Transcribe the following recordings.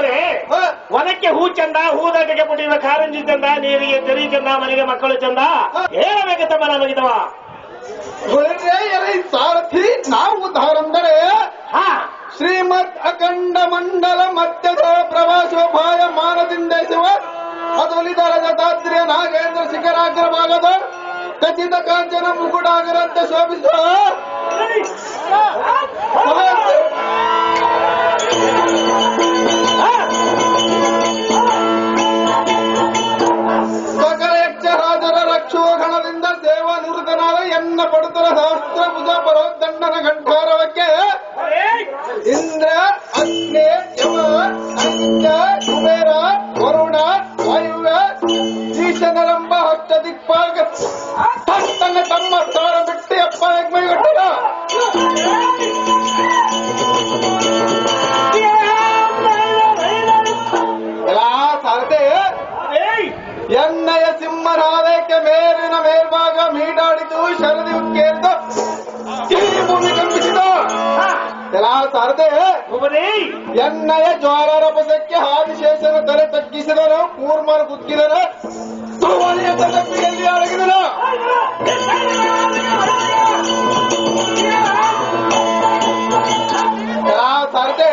ಒಬ್ಬರೇ ವನಕ್ಕೆ ಹೂ ಚಂದ, ಹೂದಾಟಕ್ಕೆ ಪುಟಿಯುವ ಕಾರಂಜಿ ಚಂದ, ನೀರಿಗೆ ತೆರಿ ಚಂದ, ಮನೆಗೆ ಮಕ್ಕಳು ಚಂದ. ಹೇಳಬೇಕತ್ತಮ್ಮ ನಮಗಿದವ ಸಾರಥಿ. ನಾವು ಧಾರಂದರೆ ಶ್ರೀಮದ್ ಅಖಂಡ ಮಂಡಲ ಮಧ್ಯದ ಪ್ರವಾಸೋಪಾಯ ಮಾನದಿಂದೇಶವ ಅದುಲಿದ ರಜತಾದ್ರಿಯ ನಾಗೇಂದ್ರ ಶಿಖರಾಗ್ರಭಾಗದ ಖಚಿತ ಕಾಂಚನ ಮುಗುಡಾಗರಂತೆ ಶೋಭಿಸುವ ಸಕಲ ಯಕ್ಷರಾಜರ ರಕ್ಷೋಗಣದಿಂದ ಸೇವಾನಿವೃತನಾದ ಎನ್ನ ಪಡುತರ ಸಹಸ್ರ ಭುಜ ಪರೋದಂಡನ ಘಂಟಾರವಕ್ಕೆ ಇಂದ್ರ, ಅಗ್ನಿ, ಯಮ, ಅಗ್ಯ, ಕುಬೇರ, ವರುಣ, ವಾಯುವ್ಯ, ಈಶನರೆಂಬ ಹಷ್ಟ ದಿಕ್ಪಾಗ ತಮ್ಮ ಸ್ಥಾನ ಬಿಟ್ಟು ಅಪ್ಪ ಮೈಗಟ್ಟದ ಎಲ್ಲ ಸಾರಥಿ. ಎಣ್ಣೆಯ ಸಿಂಹನಾದಕ್ಕೆ ಮೇಲಿನ ಮೇಲ್ಭಾಗ ಮೀಡಾಡಿತು, ಶರದಿ ಉಕ್ಕೇರಿತು, ಈ ಭೂಮಿ ಕಂಪಿಸಿತು. ಎಲ್ಲ ಸಾರಥಿ. ಎಣ್ಣೆಯ ಜ್ವಾಲರ ಪದಕ್ಕೆ ಆದಿಶೇಷನ ತಲೆ ತಗ್ಗಿಸಿದರು, ಕೂರ್ಮರು ಕುಕ್ಕಿದರು, ಸುವರ್ಣಿಯ ತಲೆಯಲ್ಲಿ ಅಡಗಿದರು. ಎಲ್ಲ ಸಾರಥಿ.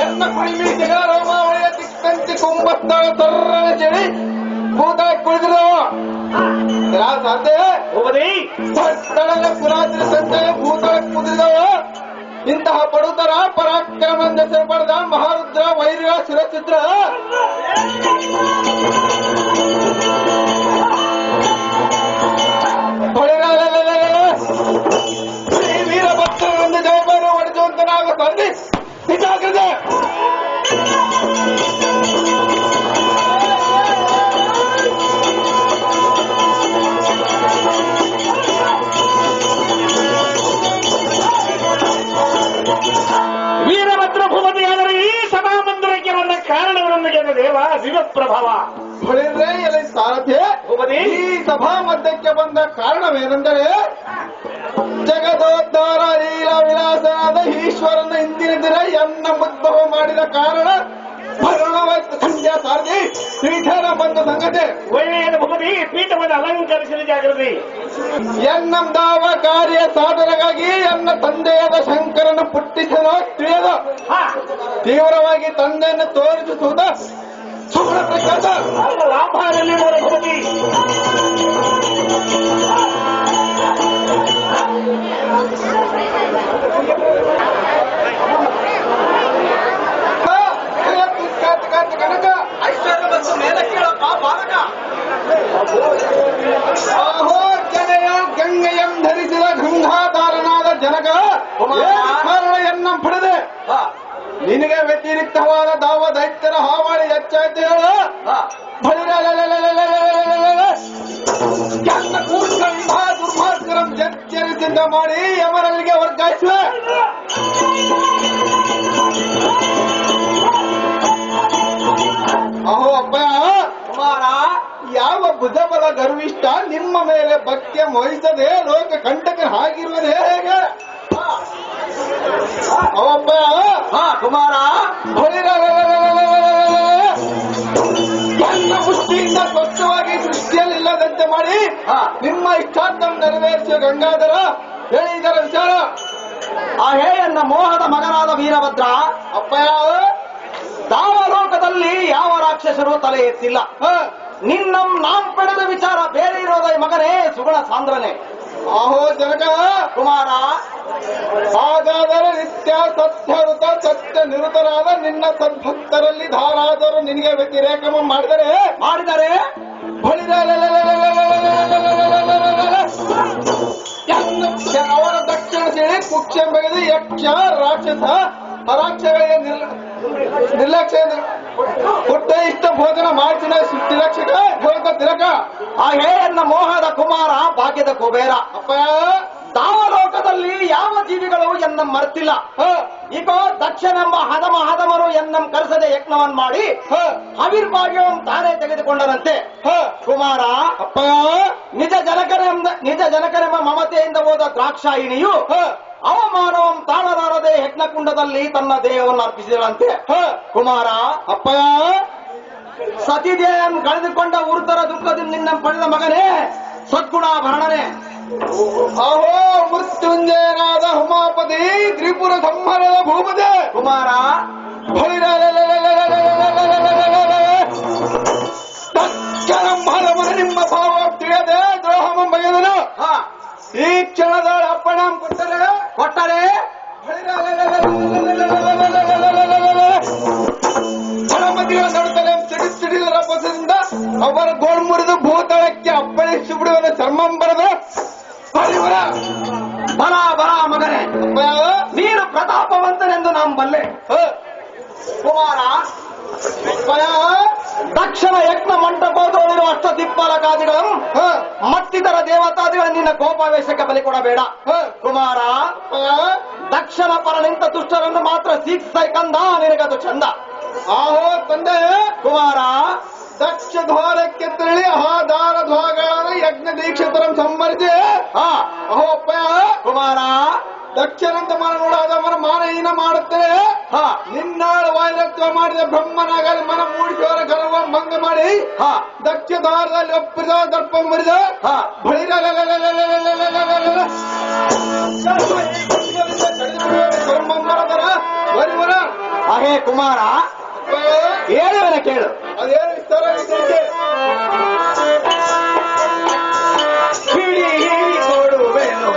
ಎನ್ನ ಕುಳಿಮಿ ಜಗಾರೋಮಾವಳಿಯ ದಿಕ್ಕಂತಿ ಕುಂಭಸ್ಥಳ ಸರ್ರನ ಚಳಿ ಭೂತ ಕುಳಿದ್ರು. ಎಲ್ಲ ಸಾರಥಿ. ಸ್ಥಳದ ಪುರಾತನ ಸಂಚಯ ಭೂತಳ ಕುದಿದವ. ಇಂತಹ ಪಡುತರ ಪರಾಕ್ರಮದಿಂದ ಹೆಸರು ಪಡೆದ ಮಹಾರುದ್ರ ವೈರ್ಯ ಸುರಚಿದ್ರ ಶ್ರೀ ವೀರಭದ್ರರಿಂದ ಜಯಬಾರ ಹೊಡೆದು ಅಂತ ನಾವು ತಂದೆ ಸಿದ್ಧಾಗ್ರದೆ. ವೀರಭದ್ರ ಭೂಪತಿಯಾದರೆ ಈ ಸಭಾಮಂದಿರಕ್ಕೆ ಬಂದ ಕಾರಣಗಳೊಂದಿಗೆ ದೇವ ದಿವಪ್ರಭಾವ ಹೊಳಿದ್ರೆ ಎಲ್ಲಿ ಸಾರಥಿ. ಈ ಸಭಾ ಮಧ್ಯಕ್ಕೆ ಬಂದ ಕಾರಣವೇನೆಂದರೆ ಜಗದೋದ್ಧಾರ ಲೀಲಾ ವಿಲಾಸನಾದ ಈಶ್ವರನ ಹಿಂದಿನ ದಿನ ಎನ್ನ ಉದ್ಭವ ಮಾಡಿದ ಕಾರಣ ಸಂಧ್ಯಾ ಸಾರಥಿ ಪೀಠನ ಬಂದ ಸಂಗತಿ. ಒಳ್ಳೆಯದು ಭೂಪತಿ, ಪೀಠವನ್ನು ಅಲಂಕರಿಸಿದ ಜಾಗೃತಿ. ಎನ್ನಂದಾವ ಕಾರ್ಯ ಸಾಧನೆಗಾಗಿ ಎನ್ನ ತಂದೆಯಾದ ಶಂಕರನ ಪುಟ್ಟಿಸಲು ತಿಳಿಯದ ತೀವ್ರವಾಗಿ ತಂದೆಯನ್ನು ತೋರಿಸುವುದ ಸುಗುಣ ಪ್ರಖ್ಯಾತ ಲಾಭದಲ್ಲಿ ಭೂಪತಿ. ಕನಕ ಐಶ್ವರ್ಯ ಮತ್ತು ಮೇಲೆ ಕೇಳಪ್ಪ ಬಾಲಕ. ಅಹೋ ಜನೆಯ ಗಂಗೆಯಂ ಧರಿಸಿದ ಗಂಗಾಧಾರನಾದ ಜನಕ ಕಾರಣ ಎನ್ನ ಪಡೆದೆ. ನಿನಗೆ ವ್ಯತಿರಿಕ್ತವಾದ ದಾವ ದೈತ್ಯರ ಹಾವಳಿ ಹೆಚ್ಚಾಯ್ತು ಹೇಳು. ದುರ್ಮಾರ್ಗರಂ ಎಚ್ಚರಿಸಿದ್ದ ಮಾಡಿ ಯಮರಲ್ಲಿಗೆ ವರ್ಗಾಯಿಸುವೆ. ಅಹೋ ಅಪ್ಪಯ್ಯ ಕುಮಾರ, ಯಾವ ಭುಜಬಲ ಗರ್ವಿಷ್ಠ ನಿಮ್ಮ ಮೇಲೆ ಭಕ್ತಿಯ ವಹಿಸದೆ ಲೋಕ ಕಂಟಕನ ಹಾಗಿರುವುದೇ ಹೇಗೆ? ಅಹೋ ಅಪ್ಪಯ್ಯ ಕುಮಾರ, ನನ್ನ ಪುಷ್ಟಿಯಿಂದ ಸ್ವಚ್ಛವಾಗಿ ಸೃಷ್ಟಿಯಲ್ಲಿಲ್ಲದಂತೆ ಮಾಡಿ ನಿಮ್ಮ ಇಷ್ಟಾರ್ಥ ನೆರವೇರಿಸುವ ಗಂಗಾಧರ ಹೇಳಿ ಇದರ ವಿಚಾರ. ಆ ಹೇಯನ್ನ ಮೋಹದ ಮಗನಾದ ವೀರಭದ್ರ ಅಪ್ಪಯ್ಯ, ದಾವಲೋಕದಲ್ಲಿ ಯಾವ ರಾಕ್ಷಸರು ತಲೆ ಎತ್ತಿಲ್ಲ. ನಿನ್ನಂ ನಾಂ ಪಡೆದ ವಿಚಾರ ಬೇರೆ ಇರೋದ ಮಗನೇ ಸುಗುಣ ಸಾಂದ್ರನೆ. ಅಹೋ ಜನಕ ಕುಮಾರ, ಹಾಗಾದರೆ ನಿತ್ಯ ಸತ್ಯಋತ ಸತ್ಯ ನಿರುತರಾದ ನಿನ್ನ ಸದ್ಭಕ್ತರಲ್ಲಿ ಧಾರಾದರು ನಿನಗೆ ವ್ಯತಿರೇಕ ಮಾಡಿದರೆ ಅವರ ದಕ್ಷಿಣ ಸೇರಿ ಕುಕ್ಷ ಬೆಳೆದು ಯಕ್ಷ ರಾಕ್ಷಸ ಪರಾಕ್ಷಗಳಿಗೆ ನಿರ್ಲಕ್ಷ್ಯ ಹುಟ್ಟ ಇಷ್ಟ ಭೋಜನ ಮಾಡ್ತಿನ ತಿಲಕ್ಷಕ ಭೋಗ ತಿಲಕ. ಆ ಹೇಯನ್ನ ಮೋಹದ ಕುಮಾರ ಭಾಗ್ಯದ ಕುಬೇರ. ಅಪ್ಪಯ್ಯ, ದಾವಲೋಕದಲ್ಲಿ ಯಾವ ಜೀವಿಗಳು ಎನ್ನ ಮರ್ತಿಲ್ಲ. ಈಗ ದಕ್ಷನೆಂಬ ಹದಮರು ಎನ್ನಂ ಕರೆಸದೆ ಯಜ್ಞವನ್ ಮಾಡಿ ಅವಿರ್ಭಾಗ್ಯವನ್ನು ತಾನೇ ತೆಗೆದುಕೊಂಡರಂತೆ. ಕುಮಾರ ಅಪ್ಪಯ್ಯ, ನಿಜ ಜನಕರೆಂಬ ಮಮತೆಯಿಂದ ಹೋದ ದ್ರಾಕ್ಷಾಯಿಣಿಯು ಅವಮಾನವಂ ತಾಳಲಾರದೆ ಯಜ್ಞಕುಂಡದಲ್ಲಿ ತನ್ನ ದೇಹವನ್ನು ಅರ್ಪಿಸಿದಳಂತೆ. ಕುಮಾರ, ಅಪ್ಪಯ್ಯ, ಸತಿದೇಹವನ್ನು ಕಳೆದುಕೊಂಡ ಉರುತರ ದುಃಖದಿಂದ ನಿನ್ನ ಪಡೆದ ಮಗನೇ ಸದ್ಗುಣಾಭರಣನೆ. ಅಹೋ ಮೃತ್ಯುಂಜಯನಾದ ಉಮಾಪತಿ ತ್ರಿಪುರ ಸಂಹರದ ಭೂಪತಿ ಕುಮಾರ, ತಕ್ಷಣಂಭರಮನ ನಿಮ್ಮ ಭಾವ ತಿಳಿಯದೆ ದ್ರೋಹಮ ಬಗೆದನು. ಈ ಕ್ಷಣದ ಅಪ್ಪಣ ಕೊಟ್ಟರೆ ಫಲಮತಿಗಳ ನಡುತ್ತಲೆ ಸಿಡಿಸಿಡಿದ ರಭಸದಿಂದ ಅವರ ಗೋಳ್ ಮುರಿದು ಭೂತಳಕ್ಕೆ ಅಪ್ಪಳಿಸಿ ಬಿಡುವ ಚರ್ಮಂಬರದ ಪರಿವರ. ಬರ ಬರ ಮಗನೇ, ನೀನು ಪ್ರತಾಪವಂತನೆಂದು ನಾವು ಬಲ್ಲೆ. ಕುಮಾರ, ದಕ್ಷಿಣ ಯಜ್ಞ ಮಂಟಪದಲ್ಲಿರುವ ಅಷ್ಟದಿಕ್ಪಾಲಕಾದಿಗಳು ಮತ್ತಿತರ ದೇವತಾದಿಗಳು ನಿನ್ನ ಕೋಪಾವೇಶಕ್ಕೆ ಬಲಿ ಕೊಡಬೇಡ. ಕುಮಾರ, ದಕ್ಷಿಣ ಪರ ನಿಂತ ದುಷ್ಟರನ್ನು ಮಾತ್ರ ಕಂದ, ನಿನಗದು ಚಂದ. ಆಹೋ ತಂದೆ. ಕುಮಾರ, ದಕ್ಷ ದ್ವಾರಕ್ಕೆ ತಿಳಿ ಆಧಾರ ದ್ವಾರಗಳನ್ನು ಯಜ್ಞ ದೀಕ್ಷಿತರಂ ಸಂವರಿಸಿ. ಅಹೋ ಅಪ್ಪಯ್ಯ. ಕುಮಾರ, ದಕ್ಷನಂತ ಮನನೋಡಾದವರ ಮಾನಹೀನ ಮಾಡುತ್ತೇನೆ. ನಿನ್ನಾಳು ವಾಯುರತ್ವ ಮಾಡಿದ ಬ್ರಹ್ಮನಾಗಲಿ ಮನ ಮೂಡಿಸೋರ ಗರ್ವ ಭಂಗ ಮಾಡಿ ದಕ್ಷ ದ್ವಾರದಲ್ಲಿ ಒಪ್ಪಿದ ದರ್ಪ ಮುರಿದ ಬರಿವರ. ಅಹೇ ಕುಮಾರ, ಹೇಳುವನ ಕೇಳು. ಅದೇನು ವಿಸ್ತಾರ ಇದೆ. ಹಿಡಿ ಹಿಡಿ ಕೊಡುವೆನು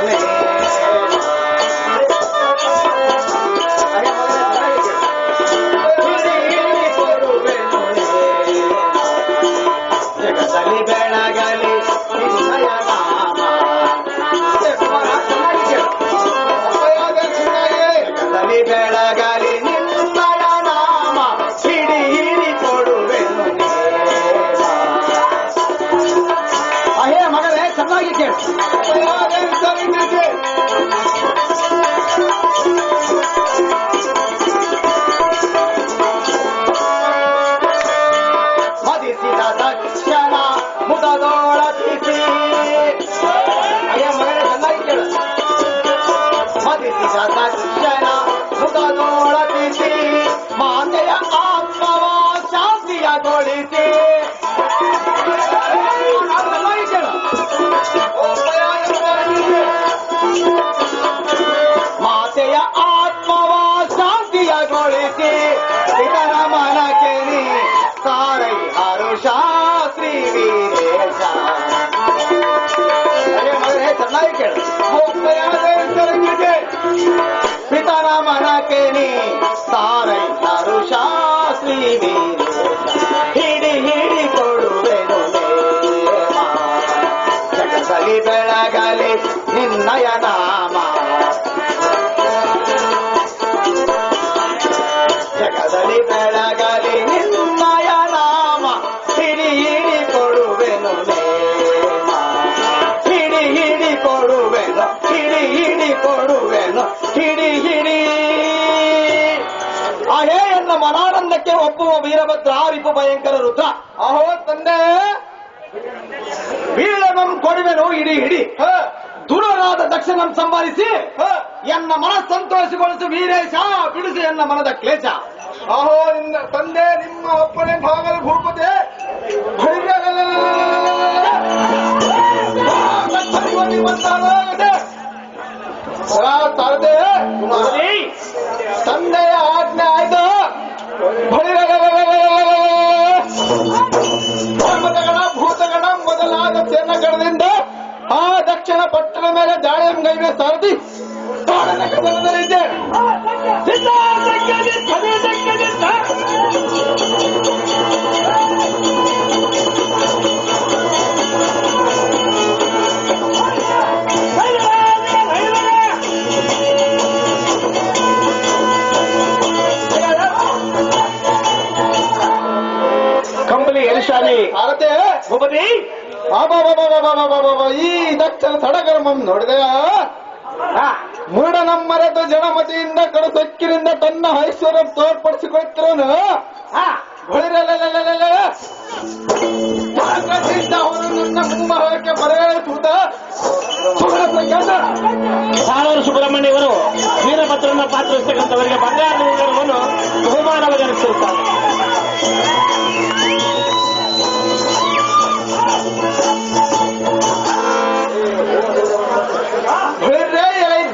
ಜಗದಲ್ಲಿ ಬೆಳಗಲಿ ನಿನ್ನಯ ನಾಮ. ಜಗದಲ್ಲಿ ಬೆಳಗಲಿ ನಿನ್ನಯ ನಾಮ, ಹಿಡಿ ಹಿಡಿ ಕೊಡುವೆನು. ಅಹೇ ಮಗನೇ, ಚೆನ್ನಾಗಿ ಕೇಳು. ಮದಿಸಿದ ತಕ್ಷಣ ಮುಖದೋಳತಿಸಿ. ಅಯ್ಯ ಮಗನೇ, ಚೆನ್ನಾಗಿ ಕೇಳು. ಮದಿಸಿದ ತಕ್ಷಣ ಮುಖದೋಳತಿಸಿ ಮಾತೆಯ ಆತ್ಮವ ಶಾಂತಿಯಗೊಳಿಸಿ. ಚೆನ್ನಾಗಿ ಕೇಳು. ಮಾತೆಯ ಆತ್ಮವ ಶಾಂತಿಯಗೊಳಿಸಿ ಇತರ ಮನಕ್ಕೆ ನೀ ಸಾರೈ ಹರುಷ ಶ್ರೀ ವೀರೇಶ. ಮಗನೇ, ಚೆನ್ನಾಗಿ ಕೇಳು. ಪಿತನ ಮನಕ್ಕೆ ನೀ ಸಾರೈ ಹರುಷ ಶ್ರೀ ವೀರೇಶ. ಹಿಡಿ ಹಿಡಿ ಕೊಡುವೆನು ಜಗದಲ್ಲಿ ಬೆಳಗಲಿ ನಿನ್ನಯ ನಾಮ. ಜಗದಲ್ಲಿ ಬೆಳಗಲಿ ನಿನ್ನಯ ನಾಮ, ಹಿಡಿ ಹಿಡಿ ಕೊಡುವೆನು ಹಿಡಿ ಹಿಡಿ ಕೊಡುವೆನು, ಹಿಡಿ ಹಿಡಿ ಕೊಡುವೆನು, ಹಿಡಿ ಹಿಡಿ. ಅಹೇ ಎನ್ನ ಮನಾನಂದಕ್ಕೆ ಒಪ್ಪುವ ವೀರಭದ್ರ ರಿಪು ಭಯಂಕರ ರುದ್ರ. ಅಹೋ ತಂದೆ. ವೀರವಂ ಕೊಡುವೆನು ಹಿಡಿ ಹಿಡಿ. ದುರರಾದ ದಕ್ಷಿಣಂ ಸಂಭರಿಸಿ ಎನ್ನ ಮನ ಸಂತೋಷಗೊಳಿಸು ವೀರೇಶ, ಬಿಡಿಸು ಎನ್ನ ಮನದ ಕ್ಲೇಶ. ಅಹೋ ನಿನ್ನ ತಂದೆ ನಿಮ್ಮ ಒಪ್ಪಣೆ ಭಾಗದ ಭೂಪತೆ ತಾರದೆ. ತಂದೆಯ ಆಜ್ಞೆ ಆಯ್ತು. ಧರ್ಮದಗಣ ಭೂತಗಣ ಮೊದಲಾದ ಸೇನಗಣದಿಂದ ಆ ದಕ್ಷಿಣ ಪಟ್ಟಣ ಮೇಲೆ ದಾಳಿಯಂಗೈನ ಸಾರಥಿ ತಾಳನಗರದಲ್ಲಿದ್ದೆ. ಕಂಬಳಿ ಎಲಿಶಾನಿ ಭಾರತೆ ಭೂಪತಿ. ಈ ದಕ್ಷಿಣ ಸಡಗರ್ಮಂ ನೋಡಿದೆಯಾ? ಮೂಢನಮ್ಮರೆದು ಜನಮತಿಯಿಂದ ಕಡುಸೊಕ್ಕಿನಿಂದ ತನ್ನ ಐಶ್ವರ್ಯ ತೋರ್ಪಡಿಸಿಕೊಳ್ತಿರೋನು ಅವನು ನನ್ನ ಮುಂಬಹಕ್ಕೆ ಬರೆಯಿಸುತ್ತ ಸಾಳೂರು ಸುಬ್ರಹ್ಮಣ್ಯ ಇವರು ವೀರಭದ್ರನ ಪಾತ್ರವಹಿಸತಕ್ಕಂಥವರಿಗೆ ಬಂಗಾರದ ಉಂಗುರವನ್ನು ಬಹುಮಾನವೊದಗಿಸಿರುತ್ತಾರೆ.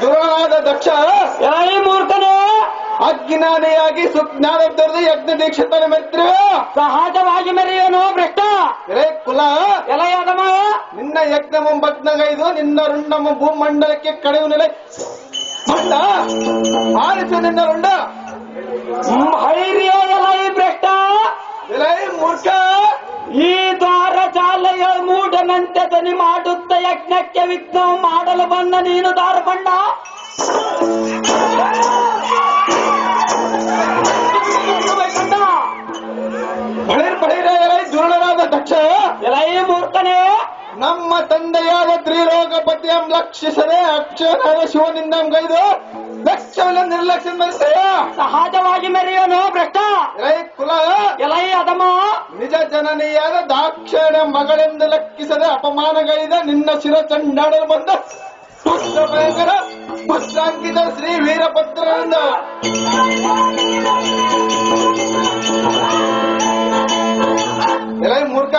ದುರನಾದ ದಕ್ಷ ಮೂರ್ತನು ಅಜ್ಞಾನಿಯಾಗಿ ಸುಜ್ಞಾನ ತೊರೆದು ಯಜ್ಞ ದೀಕ್ಷಿತನ ಮೆತ್ತಿರು ಸಹಜವಾಗಿ ಮೆರೆಯನು ಭ್ರಷ್ಟ ಕುಲ ಎಲೆಯಾದಮ ನಿನ್ನ ಯಜ್ಞಮ ಭಗ್ನಗೈದು ನಿನ್ನ ರುಂಡಮ ಭೂಮಂಡಲಕ್ಕೆ ಕಳೆಯುವ ನೆಲೆ ಮಂಡ ಆರಿಸು ನಿನ್ನ ರುಂಡ ಹೈರ್ಯ ಎಲೈ ಭ್ರಷ್ಟ ಎಲೈ ಮೂರ್ಖ ಈ ದ್ವಾರ ಚಾಲೆಯ ಮೂಢನಂತೆ ಧ್ವನಿ ಮಾಡುತ್ತ ಯಜ್ಞಕ್ಕೆ ವಿಘ್ನ ಮಾಡಲು ಬಂದ ನೀನು ದಾರಬಣ್ಣ ಬಳಿರ ಎಲೈ ದುರುಳನಾದ ದಕ್ಷ ಎಲೈ ಮೂರ್ಖನೇ ನಮ್ಮ ತಂದೆಯಾದ ತ್ರಿಲೋಕಪತಿಯಂ ಲಕ್ಷಿಸದೆ ಅಕ್ಷರನಾದ ಶಿವನಿಂದಂಗೈದು ಲಕ್ಷ್ಯವಿಲ್ಲ ನಿರ್ಲಕ್ಷ್ಯ ಮೆರೆಸೆಯ ಸಹಜವಾಗಿ ಮೆರೆಯೋನು ಭ್ರಷ್ಟ ಎಲೈ ಕುಲ ಎಲೈ ಅದಮ ನಿಜ ಜನನೀಯಾದ ದಾಕ್ಷಿಣ ಮಗಳೆಂದು ಲೆಕ್ಕಿಸದೆ ಅಪಮಾನಗೈದ ನಿನ್ನ ಶಿರ ಚಂಡಾಡಲು ಬಂದ ಪುತ್ರ ಭಯಂಕರ ಪುತ್ರಾಂಕಿತ ಶ್ರೀ ವೀರಭದ್ರನಿಂದ ಎಲೈ ಮೂರ್ಖ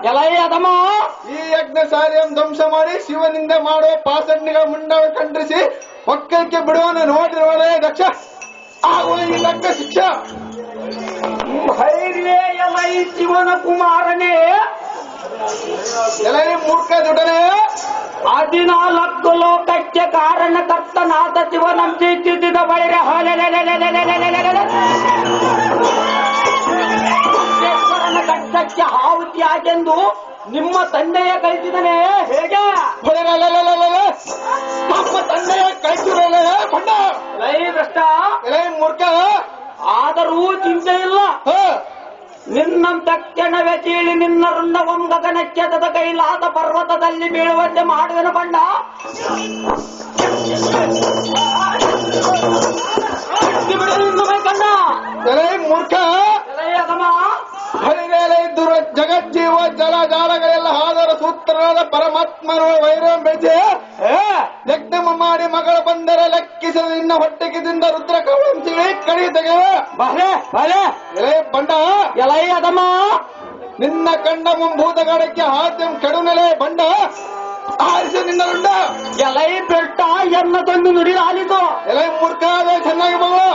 ಎಲೈ ಅದಮ ಈ ಯಜ್ಞ ಸಾರಿಯನ್ನು ಧ್ವಂಸ ಮಾಡಿ ಶಿವನಿಂದ ಮಾಡುವ ಪಾಸಣ್ಣಿಗಳ ಮುಂಡವ ಖಂಡಿಸಿ ಒಕ್ಕಲಿಕ್ಕೆ ಬಿಡುವನು ನೋಡಿರುವಲೇ ದಕ್ಷ ಆಗುವ ಈ ದಕ್ಕ ಶಿಕ್ಷ ಹೈರ್ಯ ಎಲೈ ಶಿವನ ಕುಮಾರನೇ ಎಲೈ ಮೂರ್ಖ ದುಡನೆ 14 ಲೋಕಕ್ಕೆ ಕಾರಣಕರ್ತನಾದ ಶಿವನಂತೆ ಚಿತ್ತಿದ ಬಳಿರ ಕಟ್ಟಕ್ಕೆ ಆಹುತಿಯಾಗೆಂದು ನಿಮ್ಮ ತಂದೆಯ ಕಳಿಸಿದನೆ ಹೇಗೆ ನಮ್ಮ ತಂದೆಯ ಕಳಿಸಿರಲ್ಲ ಕೊಂಡ ಲೈ ಭ್ರಷ್ಟ ಎಲೈ ಮೂರ್ಖ ಆದರೂ ಚಿಂತೆ ಇಲ್ಲ ನಿನ್ನ ತಕ್ಷಣವೇ ಚೀಳಿ ನಿನ್ನ ರುಂಡವಂ ಗಗನಕ್ಕೆ ತದ ಕೈಲಾದ ಪರ್ವತದಲ್ಲಿ ಬೀಳುವಂತೆ ಮಾಡುವೆನು ಬಂಡ ಕಂಡ ಎಲೈ ಮೂರ್ಖ ಜಗಜ್ಜೀವ ಜಲಜಾಲಗಳೆಲ್ಲ ಆದರ ಸೂತ್ರನಾದ ಪರಮಾತ್ಮನ ವೈರವ ಬೆಳೆಸಿ ಯಜ್ಞಮ ಮಾಡಿ ಮಗಳ ಬಂದರೆ ಲೆಕ್ಕಿಸದ ನಿನ್ನ ಹೊಟ್ಟೆಗಿದಿಂದ ರುದ್ರ ಕವಳಿಸಿ ಕಡಿ ತೆಗೆವ ಎಲೈ ಬಂಡ ಎಲೈ ಅದಮ ನಿನ್ನ ಕಂಡ ಮುಂಭೂತಗಾಡಕ್ಕೆ ಹಾದ್ಯಂ ಕೆಡುನೆಲೆ ಬಂಡ ಆರಿಸಿ ನಿನ್ನ ರುಂಡ ಎಲೈ ಬೆಟ್ಟ ಎನ್ನದೊಂದು ನುಡಿದಾಲಿತು ಎಲೈ ಮೂರ್ಖ ಅದೇ ಚೆನ್ನಾಗಿ ಮಗಳು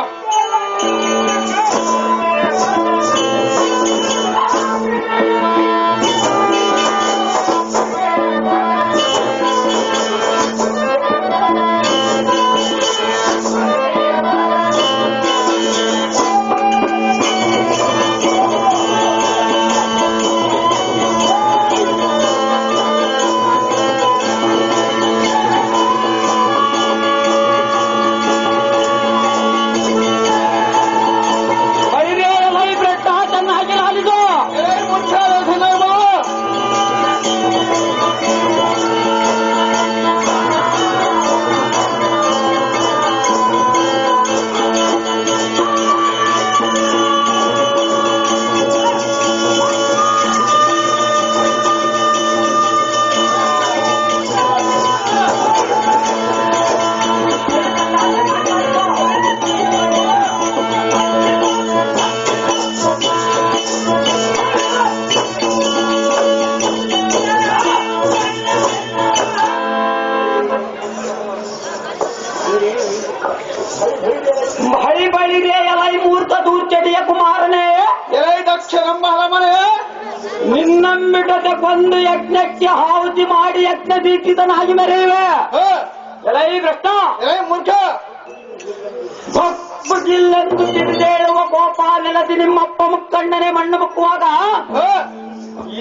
ಬಳಿರೆ ಎಲೈ ಮೂರ್ತ ದೂರ್ಚಟಿಯ ಕುಮಾರನೇ ಎಲೈ ದಕ್ಷ ನಮ್ಮ ಹಲಮನೆ ನಿನ್ನಂಬಿಡದೆ ಕೊಂದು ಯಜ್ಞಕ್ಕೆ ಆಹುತಿ ಮಾಡಿ ಯಜ್ಞ ದೀಕ್ಷಿತನಾಗಿ ಮೆರೆಯುವೆ ಎಲೈ ಭ್ರಷ್ಟ ಎಲೈ ಮೂರ್ಖ ಭಕ್ತಿಗಿಲ್ಲೆಂದು ತಿಳಿದೇಳುವ ಕೋಪ ನೆಲಸಿ ನಿಮ್ಮಪ್ಪ ಮುಕ್ಕಣ್ಣನೆ ಮಣ್ಣು ಮುಕ್ಕುವಾಗ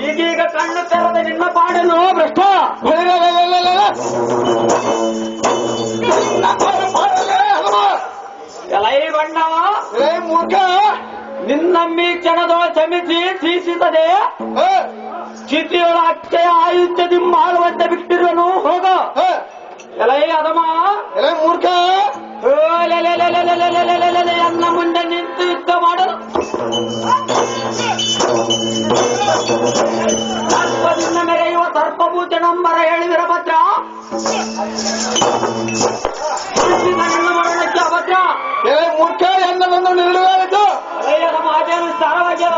ಈಗೀಗ ಕಣ್ಣು ತೆರೆದ ನಿನ್ನ ಪಾಡನು ಭ್ರಷ್ಟ ಎಲೈ ಬಣ್ಣ ಎಲೈ ಮೂರ್ಖ ನಿನ್ನಮ್ಮಿ ಕ್ಷಣದೊಳ ಕ್ಷಮಿಸಿ ಸೀಸಿತದೆ ಚಿತಿಯೊಳ ಅಕ್ಷಯ ಆಯುಷ್ಯದಿ ಮಾಡುವಂತೆ ಬಿಟ್ಟಿರುವನು ಹೋಗ ಎಲೈ ಅದಮ ಎಲೆ ಮೂರ್ಖ ಅನ್ನ ಮುಂದೆ ನಿಂತು ಯುದ್ಧ ಮಾಡಲು ಸರ್ಪದಿಂದ ಮೆರೆಯುವ ಸರ್ಪಭೂತನಂಬರ ಹೇಳಿ ವೀರಭದ್ರ ನನ್ನ ಮರಣಕ್ಕೆ ಅಭದ್ರ ಎಲೆ ಮೂರ್ಖ ಎನ್ನವನ್ನು ನಿಲ್ಲುವುದು ಎಲೈ ಅದಮ ಅದೇನು ವಿಸ್ತಾರವಾಗ್ಯದ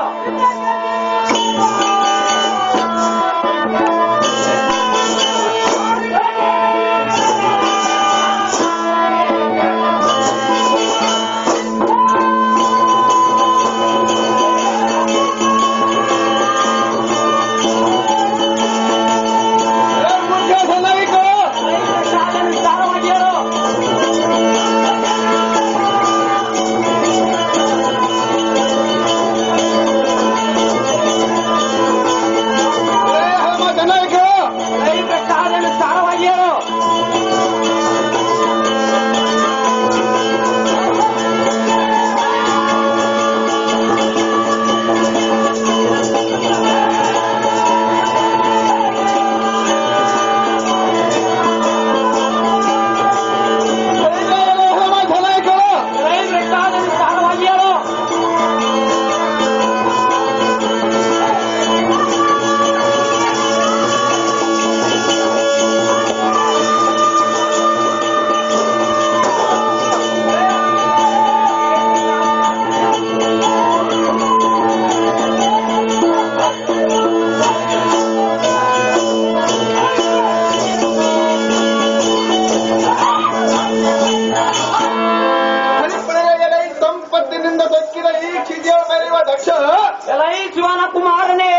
ಕುಮಾರನೇ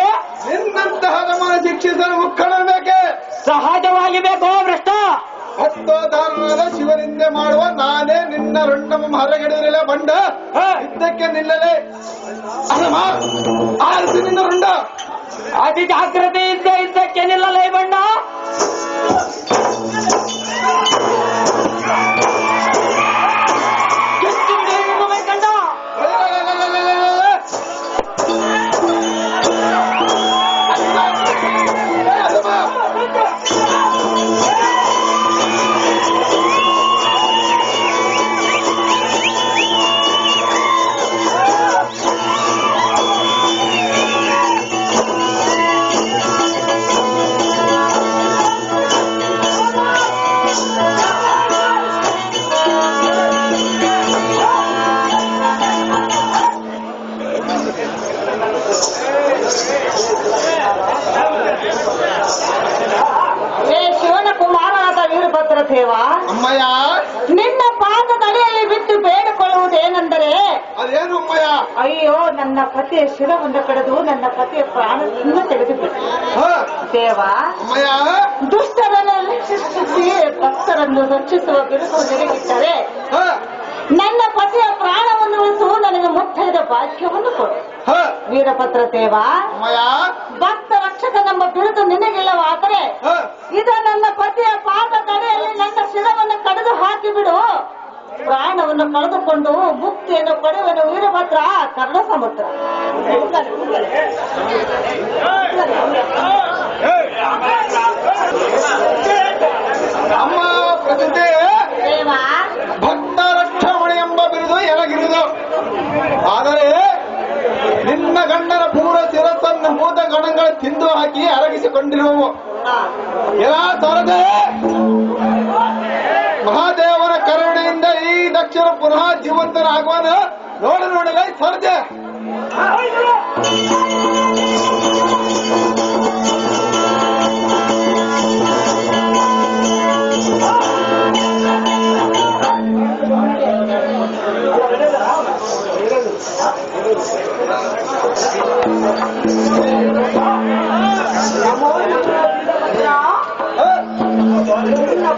ನಿನ್ನಂತಹ ನಮ್ಮನ ಶಿಕ್ಷಿಸಲು ಮುಖಂಡಬೇಕೆ ಸಹಜವಾಗಿ ಬೇಕೋ ಭ್ರಷ್ಟ ಭಕ್ತೋದಾರನಾದ ಶಿವನಿಂದೆ ಮಾಡುವ ನಾನೇ ನಿನ್ನ ರುಂಡಮ ಹರಗಡೆಯಲ್ಲ ಬಂಡ ಯುದ್ಧಕ್ಕೆ ನಿಲ್ಲಲೇ ಆರಿಸಿ ನಿನ್ನ ರುಂಡ ಅತಿ ಜಾಗ್ರತೆ ಇದ್ದಕ್ಕೆ ನಿಲ್ಲಲೇ ಬಣ್ಣ ಕಂಡ ದೇವಾ ಅಮ್ಮಯ್ಯ ನಿನ್ನ ಪಾದದಡಿಯಲ್ಲಿ ಬಿಟ್ಟು ಬೇಡಿಕೊಳ್ಳುವುದೇನೆಂದರೆ ಅದೇನು ಅಮ್ಮಯ್ಯ ಅಯ್ಯೋ ನನ್ನ ಪತಿಯ ಶಿರವನ್ನು ಕಡಿದು ನನ್ನ ಪತಿಯ ಪ್ರಾಣವನ್ನು ತೆಗೆದುಬಿಟ್ಟು ದೇವಾ ಅಮ್ಮಯ್ಯ ದುಷ್ಟರನ್ನು ರಕ್ಷಿಸಿ ಭಕ್ತರನ್ನು ರಕ್ಷಿಸುವ ಬಿರುಕು ನಿನಗಿಟ್ಟರೆ ನನ್ನ ಪತಿಯ ಪ್ರಾಣವನ್ನು ಉಳಿಸುವ ನನಗೆ ಮುತ್ತೈದ ಭಾಗ್ಯವನ್ನು ಕೊಡು ವೀರಭದ್ರ ದೇವ ಭಕ್ತ ರಕ್ಷಕನೆಂಬ ಬಿರುದು ನಿನಗಿಲ್ಲವಾದರೆ ಇದು ನನ್ನ ಪತಿಯ ಪಾದ ತಡೆಯಲ್ಲಿ ನನ್ನ ಶಿರವನ್ನು ಕಡಿದು ಹಾಕಿಬಿಡು ಪ್ರಾಣವನ್ನು ಕಳೆದುಕೊಂಡು ಮುಕ್ತಿಯನ್ನು ಪಡೆಯುವನು ವೀರಭದ್ರ ಕರ್ಣ ಸಮುದ್ರ ಅಮ್ಮ ಪ್ರಸಿದ್ಧಿ ದೇವ ಭಕ್ತ ರಕ್ಷಾಮಣಿ ಎಂಬ ಬಿರುದು ಎನಗಿರುವುದು ಆದರೆ ನಿನ್ನ ಗಂಡನ ಪೂರ ಶಿರಸ್ಸನ್ನು ಭೂತ ಗಣಗಳು ತಿಂದು ಹಾಕಿ ಅರಗಿಸಿಕೊಂಡಿರುವವು ಎಲ್ಲ ತರದೆ ಮಹಾದೇವನ ಕರುಣೆಯಿಂದ ಈ ದಕ್ಷಿಣ ಪುನಃ ಜೀವಂತನಾಗುವನ ನೋಡಲೇ ಸರ್ಜೆ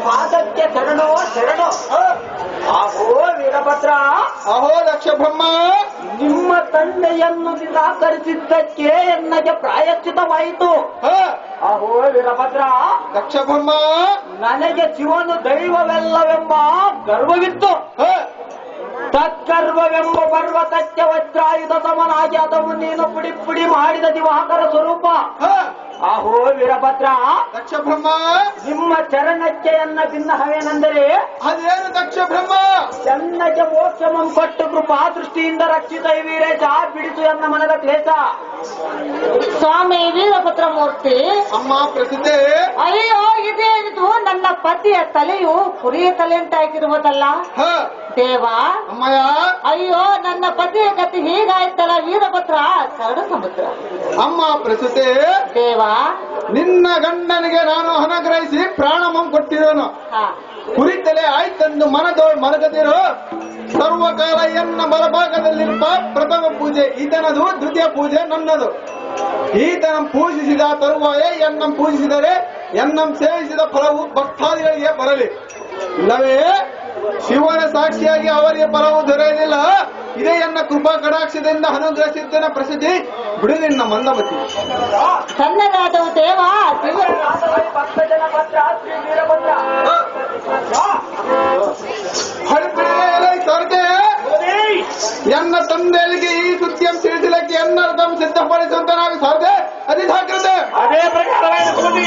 ಪಾದಕ್ಕೆ ಶರಣೋ ಶರಣೋ ಅಹೋ ವೀರಭದ್ರ ಅಹೋ ದಕ್ಷ ಬ್ರಹ್ಮ ನಿಮ್ಮ ತಂದೆಯನ್ನು ನಿರಾಕರಿಸಿದ್ದಕ್ಕೆ ಎನ್ನಗೆ ಪ್ರಾಯಶ್ಚಿತವಾಯಿತು ಅಹೋ ವೀರಭದ್ರ ದಕ್ಷ ಬ್ರಹ್ಮ ನನಗೆ ಶಿವನು ದೈವವೆಲ್ಲವೆಂಬ ಗರ್ವವಿತ್ತು ತತ್ಗರ್ವವೆಂಬ ಪರ್ವತಕ್ಕೆ ವಜ್ರಾಯುಧ ಸಮನಾಗಿ ಅದನ್ನು ನೀನು ಪುಡಿ ಪುಡಿ ಮಾಡಿದ ದಿವಾಕರ ಸ್ವರೂಪ ಆಹೋ ವೀರಭದ್ರ, ದಕ್ಷ ಬ್ರಹ್ಮ ನಿಮ್ಮ ಚರಣಕ್ಕೆಯನ್ನ ಭಿನ್ನಹವೇನೆಂದರೆ ಅದೇನು ದಕ್ಷ ಬ್ರಹ್ಮ? ಚನ್ನಕ್ಕೆ ಮೋಕ್ಷಮಂ ಕೊಟ್ಟು ಕೃಪಾ ದೃಷ್ಟಿಯಿಂದ ರಕ್ಷಿತ ವೀರೇಶ ಬಿಡಿಸು ಎನ್ನ ಮನದ ಕ್ಲೇಶ. ಸ್ವಾಮಿ ವೀರಭದ್ರ ಮೂರ್ತಿ, ಅಮ್ಮ ಪ್ರಸಿದ್ಧೆ, ಅಯ್ಯೋ ಇದೇನಿದು ನನ್ನ ಪತಿಯ ತಲೆಯು ಕುರಿಯ ತಲೆ ಅಂತಾಗಿರುವುದಲ್ಲ ದೇವ. ಅಮ್ಮಯ್ಯ, ಅಯ್ಯೋ ನನ್ನ ಪತಿಯ ಗತಿ ಹೀಗಾಯ್ತಲ್ಲ ವೀರಭದ್ರ ಕರಡು ಸಮುದ್ರ. ಅಮ್ಮ ಪ್ರಸಿದ್ಧೆ ದೇವ, ನಿನ್ನ ಗಂಡನಿಗೆ ನಾನು ಅನುಗ್ರಹಿಸಿ ಪ್ರಾಣಮಂ ಕೊಟ್ಟಿರೋನು. ಕುರಿತಲೆ ಆಯ್ತೆಂದು ಮನಗದಿರು. ಸರ್ವಕಾಲ ಎನ್ನ ಬಲಭಾಗದಲ್ಲಿರುವ ಪ್ರಥಮ ಪೂಜೆ ಈತನದು, ದ್ವಿತೀಯ ಪೂಜೆ ನನ್ನದು. ಈತನ ಪೂಜಿಸಿದ ತರುವಾಯ ಎನ್ನಂ ಪೂಜಿಸಿದರೆ ಎನ್ನಂ ಸೇವಿಸಿದ ಫಲವು ಭಕ್ತಾದಿಗಳಿಗೆ ಬರಲಿ. ಇಲ್ಲವೇ ಶಿವನ ಸಾಕ್ಷಿಯಾಗಿ ಅವರಿಗೆ ಫಲವು ದೊರೆಯಲಿಲ್ಲ. ಇದೇ ಎನ್ನ ಕೃಪಾ ಕಟಾಕ್ಷದಿಂದ ಅನುಗ್ರಹಿಸಿದ್ದೇನ ಪ್ರಸಿದ್ಧಿ. ಬಿಡು ನಿನ್ನ ಮಂದಮತಿ. ಸಣ್ಣದಾದವು ದೇವ. ಸರ್ಗೆ ಎನ್ನ ತಂದೆಯಲ್ಲಿಗೆ ಈ ಸುದ್ದಿಯನ್ನು ತಿಳಿಸಲಿಕ್ಕೆ ಎನ್ನರ್ಥಂ ಸಿದ್ಧಪಡಿಸುವಂತ ನಾವು ಸಾಧ್ಯ ಅತಿ ಜಾಗ್ರತೆ. ಅದೇ ಪ್ರಕಾರವಾಗಿ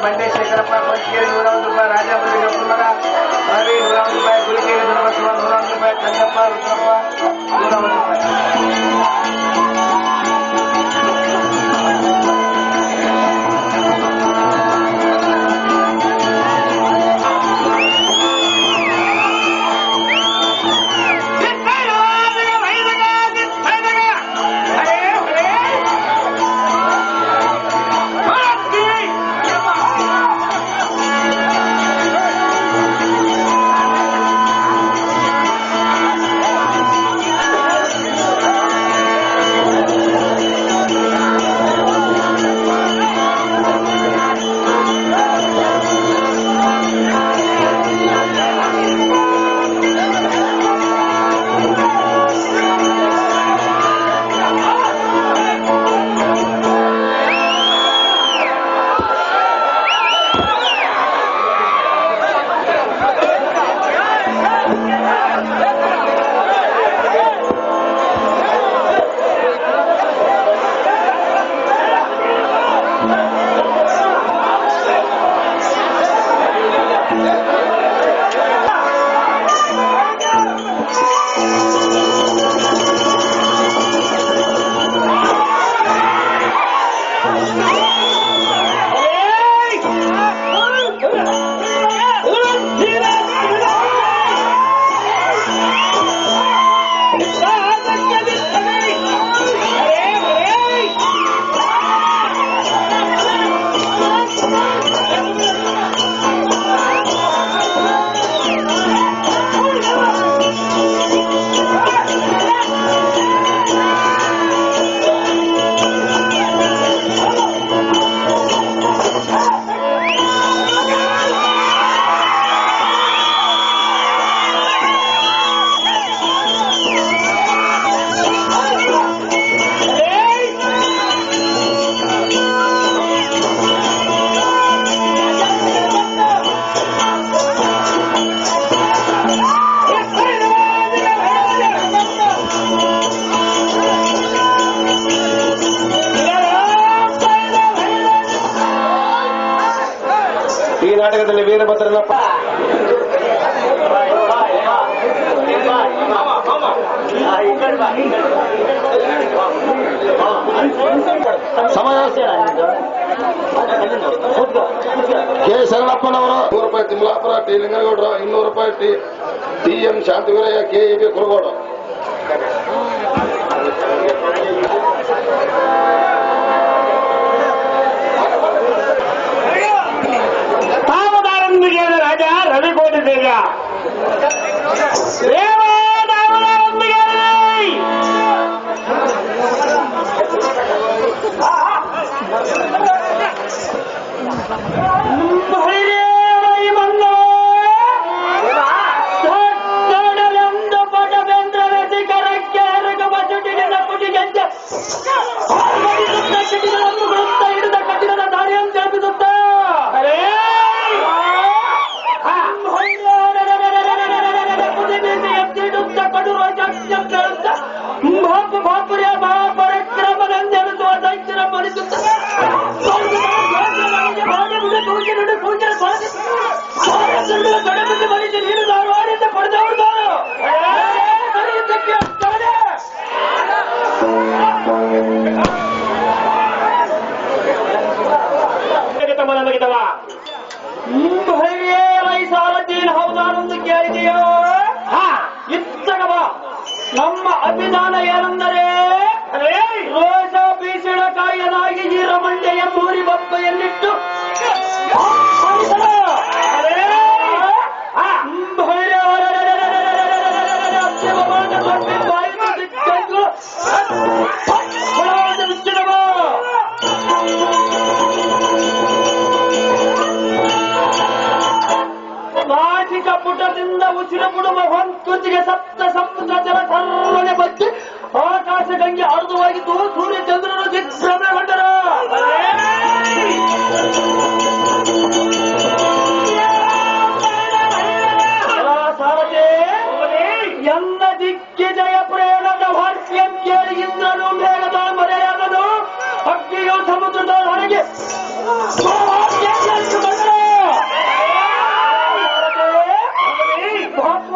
ಬಂಡೆ ಶೇಖರಪ್ಪ, ಬಸ್ಕೇರಿ 101 ರೂಪಾಯಿ, ರಾಜಾಪುರಿ ಗಪ್ಪಮಗ, ರವಿ 101 ರೂಪಾಯಿ, ಗುರುಕೇರಿ ಧರ್ಮಶಿವ 101 ರೂಪಾಯಿ, ಕಣ್ಣಪ್ಪ ರುದ್ರಪ್ಪ 101 ರೂಪಾಯಿ. ನಾಟಕದಲ್ಲಿ ವೀರಭದ್ರನಪ್ಪ ಕೆ ಶರಣಪ್ಪನವರು 100 ರೂಪಾಯಿ, ತಿಮ್ಲಾಪುರ ಟಿ ಲಿಂಗೇಗೌಡರು 200 ರೂಪಾಯಿ, T M Shantiveerayya, K E B Kurugodu. ತಾವದಾರೊಂದಿಗೆ ರಾಜ ರವಿಕೋಟಿ ತೇಜ ಸಾರಥೀನ್ ಹೌದಾನೊಂದು ಕೇಳಿದೆಯೋ ಇತ್ತಗ ಬಾ. ನಮ್ಮ ಅಭಿಧಾನ ಏನೆಂದರೆ ರೋಷ ಭೀಷಣ ಕಾಯನಾಗಿ ಈರಮಂಡೆಯ ಮೂರಿ ಬಪ್ಪೆಯನ್ನಿಟ್ಟು ನಾಚಿಕ ಪುಟದಿಂದ ಉಸಿರು ಬಿಡುವ ಹೊಂತುತಿಗೆ ಸಪ್ತ ಸಮುದ್ರ ಜಲ ಸರ್ವನೆ ಬಚ್ಚಿ ಆಕಾಶ ಗಂಗೆ ಅರ್ಧವಾಗಿದ್ದು ಸೂರ್ಯ ಚಂದ್ರನು ದಿಗ್ಭ್ರಮೆಗೊಂಡರು. ಸಾರಥಿ ಎನ್ನ ದಿಕ್ಕಿ ಜಯ ಪ್ರೇರಣದ ವಾಕ್ಯಂ ಕೇಳಿ ಇಂದ್ರನು ಮೇಘದ ಮರೆಯಾದನು. ಅಗ್ನಿಯು ಸಮುದ್ರದ ಹೊರಗೆ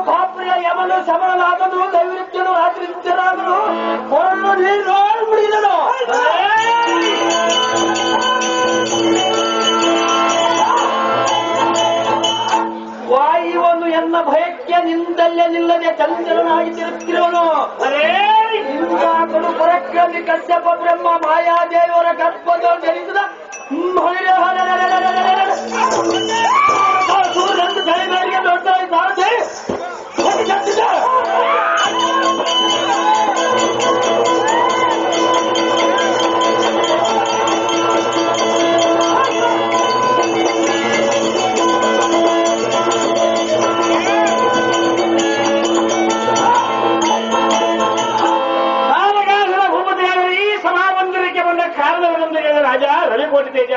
ಭಾಪ್ರಿಯ ಯಮನು ಶಮನನಾದನು. ದೈವೃತ್ಯನು ರಾತ್ರಿ ನಿತ್ಯನಾದನು. ಹೊರಳು ನೀರು ಬಿಡಿದನು. ವಾಯುವನ್ನು ಎನ್ನ ಭಯಕ್ಕೆ ನಿಂದಲ್ಲೇ ನಿಲ್ಲದೆ ಚಂಚಲನಾಗಿ ತಿರುಗುತ್ತಿರುವನು. ಇಂದ್ರಾಕನು ಪರಕ್ರಮಿ ಕಶ್ಯಪ ಬ್ರಹ್ಮ ಮಾಯಾದೇವರ ಗರ್ಭದ ಜನಿಸಿದ ಸೂರ್ಯಂದು ದಯಮೇರಿಗೆ ದೊಡ್ಡ ಸಾರಥಿ ಈ ಸಭಾಮಂದಿರಕ್ಕೆ ಬಂದ ಕಾರಣವನ್ನೊಂದು ರಾಜ ರವಿಕೋಟಿ ತೇಜ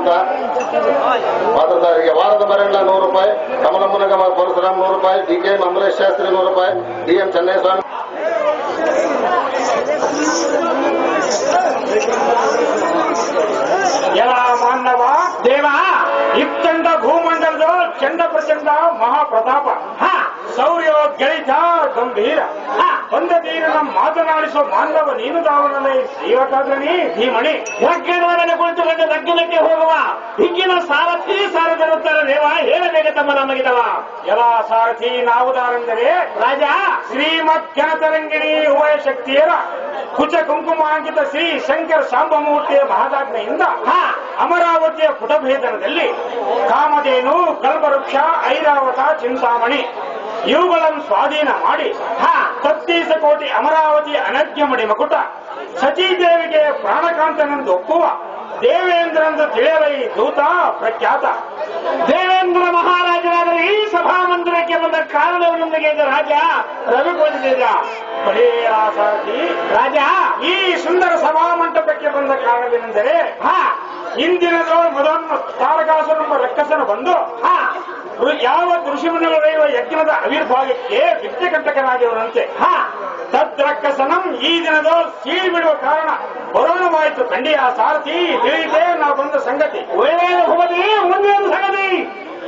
ಅಂತ ಪಾತ್ರಧಾರಿಗೆ ವಾರದ ಬರೆಗಳ 100 ರೂಪಾಯಿ, ಕಮಲಮ್ಮನ ಪರಶುರಾಮ್ 100 ರೂಪಾಯಿ, ಡಿ.ಕೆ. ಅಮರೇಶ್ ಶಾಸ್ತ್ರಿ 100 ರೂಪಾಯಿ, ಡಿ.ಎಂ. ಚೆನ್ನೈಸ್ವಾಮಿ ಎಲ್ಲ ಮಾನವ ದೇವ ಇತ್ತಂಡ ಭೂಮಂಡಲದ ಚಂಡ ಪ್ರಚಂಡ ಮಹಾಪ್ರತಾಪ ಶೌರ್ಯ ಗೆಳಿತ ಗಂಭೀರ ಬಂದದೀರನ ಮಾತನಾಡಿಸುವ ಮಾನವ ನೀನು ದಾವನಲ್ಲಿ ಸೇವಕಾಗ್ರನಿ ಧೀಮಣಿ ಯಜ್ಞದವರನ್ನು ಕುಳಿತುಕೊಂಡು ಲಗ್ನಕ್ಕೆ ಹೋಗುವ ಹಿಗ್ಗಿನ ಸಾರಥಿ ಸಾರದಿರುತ್ತಾರೆ ದೇವ ಹೇಳಬೇಕ ತಮ್ಮ ನಮಗಿದವ ಎಲ್ಲ ಸಾರಥಿ ನಾವುದಾರೆಂದರೆ ರಾಜ ಶ್ರೀಮದ್ ಘನತರಂಗಿಣಿ ಉಭಯ ಶಕ್ತಿಯರ ಕುಚ ಕುಂಕುಮಾಂಕಿತ ಶ್ರೀ ಶಂಕರ ಸಾಂಬಮೂರ್ತಿಯ ಮಹದಾಜ್ಞೆಯಿಂದ ಅಮರಾವತಿಯ ಪುಟಭೇದನದಲ್ಲಿ ಕಾಮಧೇನು ಕಲ್ಪವೃಕ್ಷ ಐರಾವತ ಚಿಂತಾಮಣಿ ಇವುಗಳನ್ನು ಸ್ವಾಧೀನ ಮಾಡಿ 36 ಕೋಟಿ ಅಮರಾವತಿ ಅನಜ್ಞ ಮಡಿ ಮಕುಟ ಸಚೀದೇವಿಗೆ ಪ್ರಾಣಕಾಂತನೆಂದು ಒಪ್ಪುವ ದೇವೇಂದ್ರನಂದು ತಿಳಿಯಲೈ ದೂತ ಪ್ರಖ್ಯಾತ ದೇವೇಂದ್ರ ಮಹಾರಾಜರಾದರೆ ಈ ಸಭಾ ಮಂದಿರಕ್ಕೆ ಬಂದ ಕಾರಣವನ್ನೊಂದಿಗೆ ರಾಜ ರವಿಗೋಜ ಬಡೇ ಸಾರಥಿ ರಾಜ ಈ ಸುಂದರ ಸಭಾ ಮಂಟಪಕ್ಕೆ ಬಂದ ಕಾರಣವೇನೆಂದರೆ ಇಂದಿನದವರು ಮೊದಲು ತಾರಕಾಸುರನೆಂಬ ರಕ್ಕಸನು ಬಂದು ಯಾವ ಋಷಿಮುನಿಗಳ ಯಜ್ಞದ ಆವಿರ್ಭಾಗಕ್ಕೆ ವಿಘ್ನಕಂಟಕನಾಗಿರುವಂತೆ ತದ್ರಕ್ಕಸನಂ ಈ ದಿನದವರು ಸೀಳಿ ಬಿಡುವ ಕಾರಣ ಬರೋಣವಾಯಿತು ಕಂಡಿ ಆ ಸಾರಥಿ ತಿಳಿಯಿದೆ ನಾವು ಬಂದ ಸಂಗತಿ ಒಳ್ಳೆಯ ಹೋಗಿ ಮುಂದಿನ ಸಂಗತಿ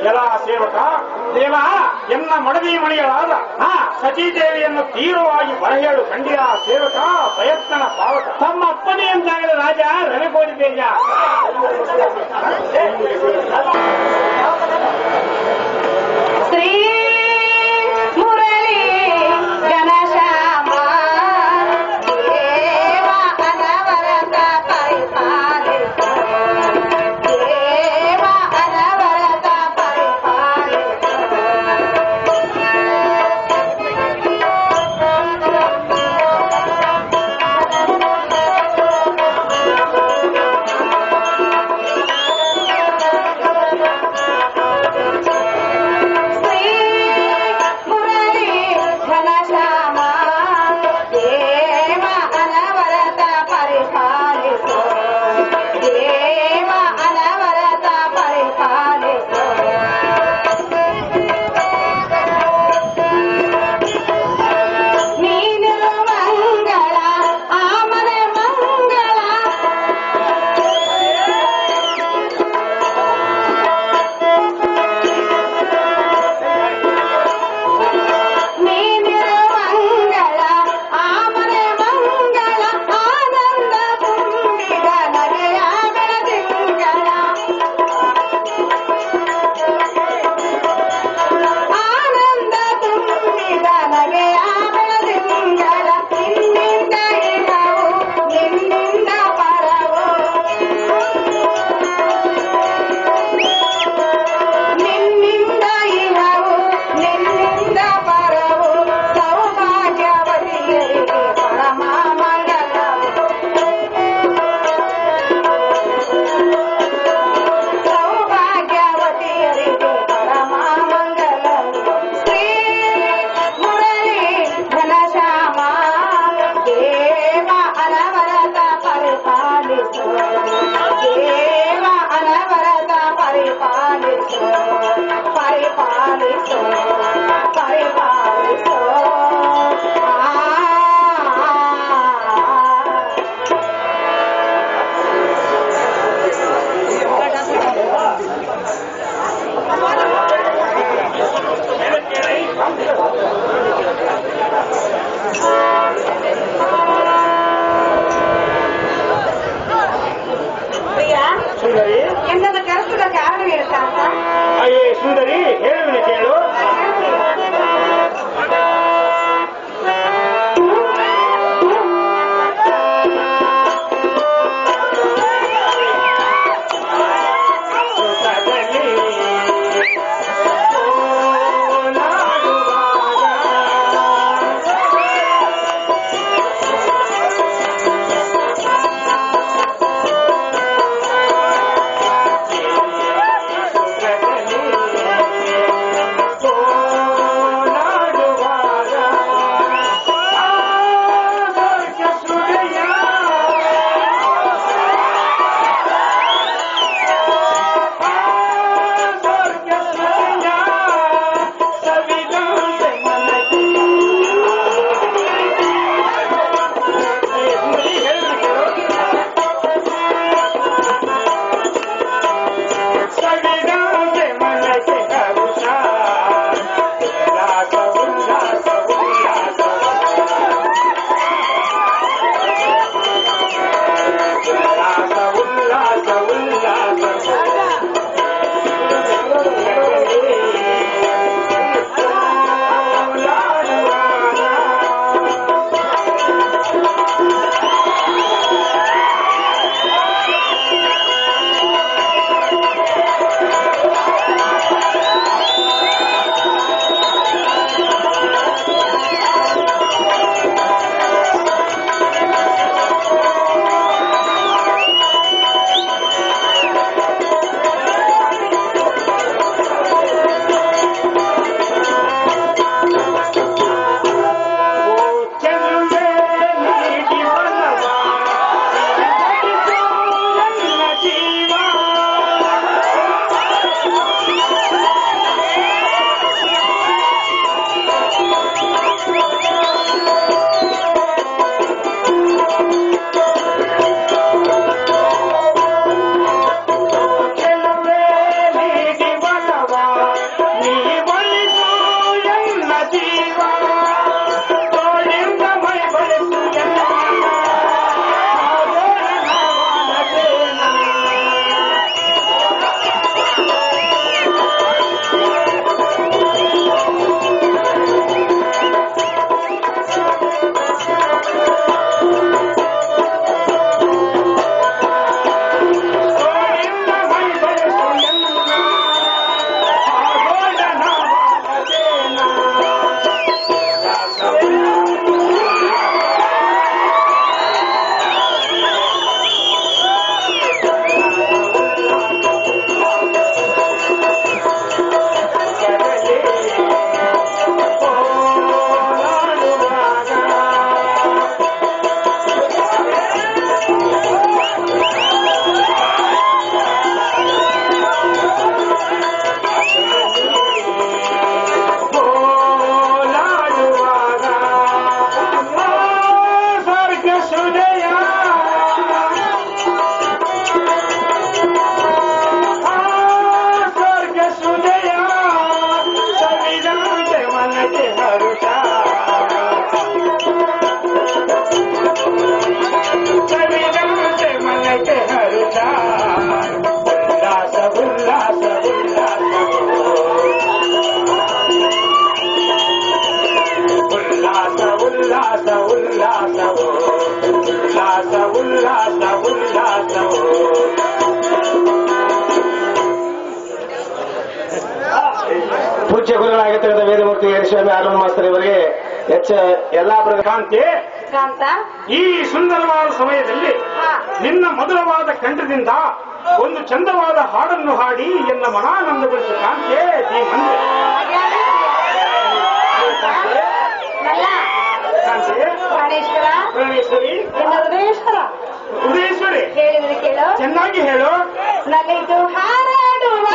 ಎಲ್ಲ ಸೇವಕ ದೇವ ಎನ್ನ ಮಡದಿ ಮಣಿಗಳಾದ ಸಚೀದೇವಿಯನ್ನು ತೀವ್ರವಾಗಿ ಬರಹೇಳು ಕಂಡಿಯ ಸೇವಕ ಪ್ರಯತ್ನ ಪಾವಕ ತಮ್ಮ ಅಪ್ಪನೇ ಅಂತಾಗಲಿ ರಾಜ ರವಿಕೋಟಿ ತೇಜ ಶ್ರೀ ಮುರಳಿ ಘನಶ್ಯಾಮ ದೇವ ಅನವರತ ಪರಿಪಾಲಿತ ದೇವ ಅನವರತ ಪರಿಪಾಲಿತ ಪೂಜ್ಯ ಗುರುಗಳಾಗಿರ್ತಕ್ಕಂಥ ವೇದಮೂರ್ತಿ ಹರಿಸ್ವಾಮಿ ಆನಂದ ಮಾಸ್ತರ್ ಇವರಿಗೆ ಎಲ್ಲಾ ಕಾಂತಿ ಕಾಂತ ಈ ಸುಂದರವಾದ ಸಮಯದಲ್ಲಿ ನಿನ್ನ ಮಧುರವಾದ ಕಂಠದಿಂದ ಒಂದು ಚಂದವಾದ ಹಾಡನ್ನು ಹಾಡಿ ಎನ್ನ ಮನಾನಂದಗೊಳಿಸಿ ಕಾಂತೆ ಈ ಮಂದಿರ ನಲ್ಲ ಕಾಂತೆ ಪ್ರಾಣೇಶ್ವರ ಪ್ರಾಣೇಶ್ವರಿ ಎನ್ನ ಹೃದಯೇಶ್ವರ ಹೃದಯೇಶ್ವರಿ ಹೇಳಿದ್ರೆ ಕೇಳು ಚೆನ್ನಾಗಿ ಹೇಳು. ನಲಿದು ಹಾರಾಡುವ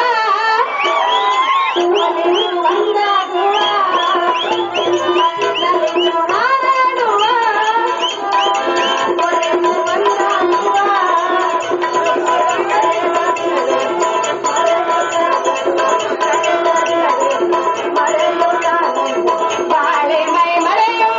ನಲಿದು ಒಂದಾಗುವ ನಲಿದು ಹಾರಾಡುವ ಒಲಿದು ಒಂದಾಗುವ ಬಾಳೆ ಮೈ ಮರೆಯುವ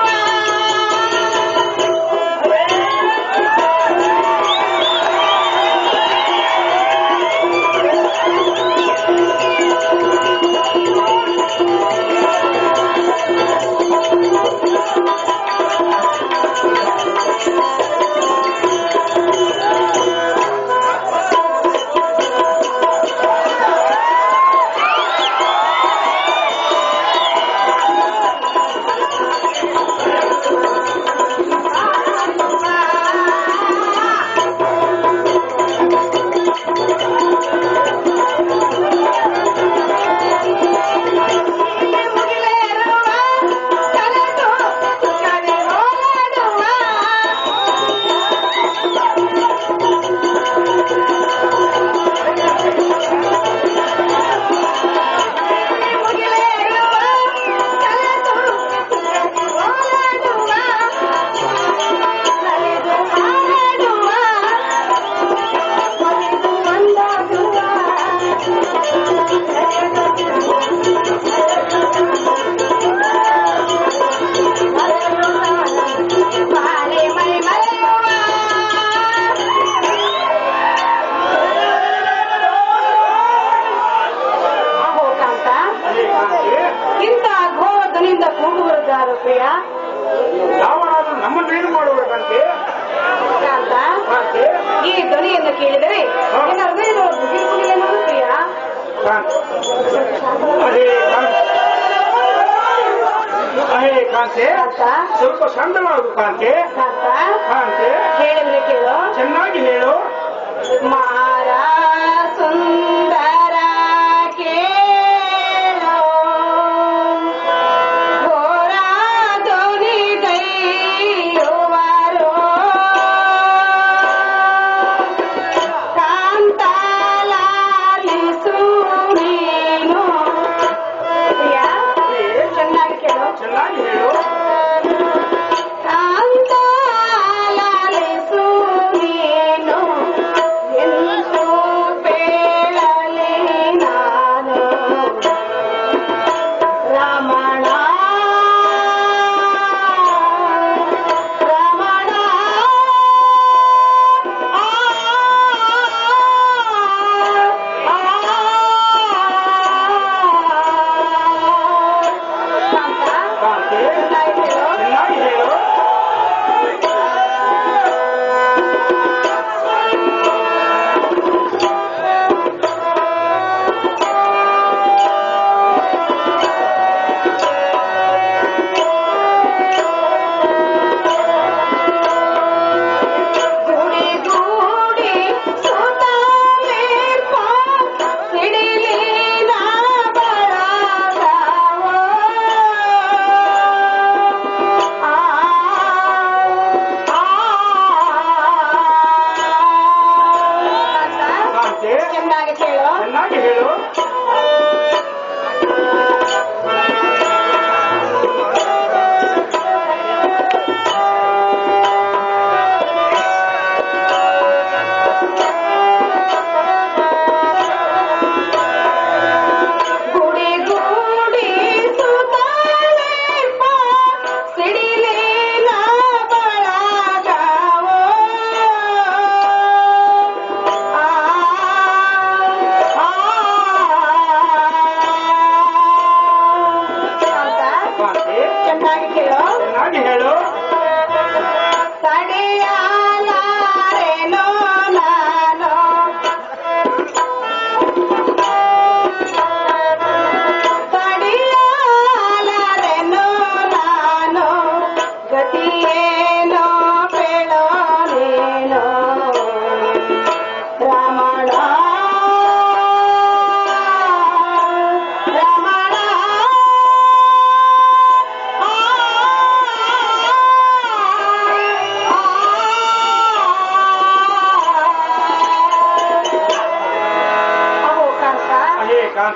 ಇಂಥ ಘೋರದನಿಂದ ಕೂಗುವರಾರು ಪ್ರಿಯ ಯಾವನಾದ್ರೂ ನಮ್ಮನ್ನೇನು ಮಾಡುವುದಂತೆ ಕಾಂತ ಕಾಂತೆ ಈ ಧ್ವನಿಯನ್ನು ಕೇಳಿದರೆ ನಿನ್ನ ಹೃದಯದ ಬುಗಿರುವುದೇನು ಪ್ರಿಯ ಕಾಂತೆ ಕಾಂತ ಸ್ವಲ್ಪ ಶಾಂತವಾಗು ಕಾಂತೆ ಕಾಂತ ಕಾಂತೆ ಹೇಳಿದ್ರೆ ಕೇಳು ಚೆನ್ನಾಗಿ ಹೇಳು. ಮಾರ ಸುಂದರ ಕೇಳೋ ಘೋರ ಧ್ವನಿಗೈಯುವರು ಕಾಂತಲಾಲಿಸು ನೀನು ಪ್ರಿಯ ಚೆನ್ನಾಗಿ ಕೇಳು ಚೆನ್ನಾಗಿ ಹೇಳು. ಕಾಂತಲಾಲಿಸು ನೀನು ಎಂದು ಬೇಳಲು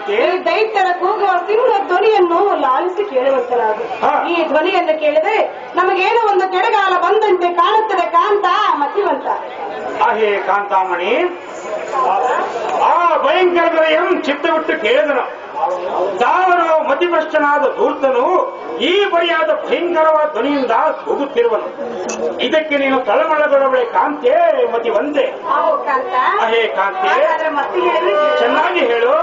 ಕಾಂತಿ. ಈ ದೈತ್ಯರ ಕೂಗುವ ಸಿಂಹ ಧ್ವನಿಯನ್ನು ಲಾಲಿಸಿ ಕೇಳುವಂತರಾಗು. ಈ ಧ್ವನಿಯನ್ನು ಕೇಳಿದರೆ ನಮಗೇನೋ ಒಂದು ಕೆಳಗಾಲ ಬಂದಂತೆ ಕಾಣುತ್ತದೆ ಕಾಂತ ಮತಿವಂತ. ಅಹೇ ಕಾಂತಾಮಣಿ, ಆ ಭಯಂಕರ ಧ್ವನಿಯನ್ನು ಚಿತ್ತ ಬಿಟ್ಟು ಕೇಳಿದನು. ತಾವನು ಮತಿಭ್ರಷ್ಟನಾದ ಧೂರ್ತನು ಈ ಬರಿಯಾದ ಭಯಂಕರವಾದ ಧ್ವನಿಯಿಂದ ಕೂಗುತ್ತಿರುವನು. ಇದಕ್ಕೆ ನೀನು ತಳಮಳಗೊಳ್ಳಬಳೆ ಕಾಂತೆ ಮತಿವಂತೆ. ಅಹೇ ಕಾಂತೆ, ಚೆನ್ನಾಗಿ ಹೇಳು.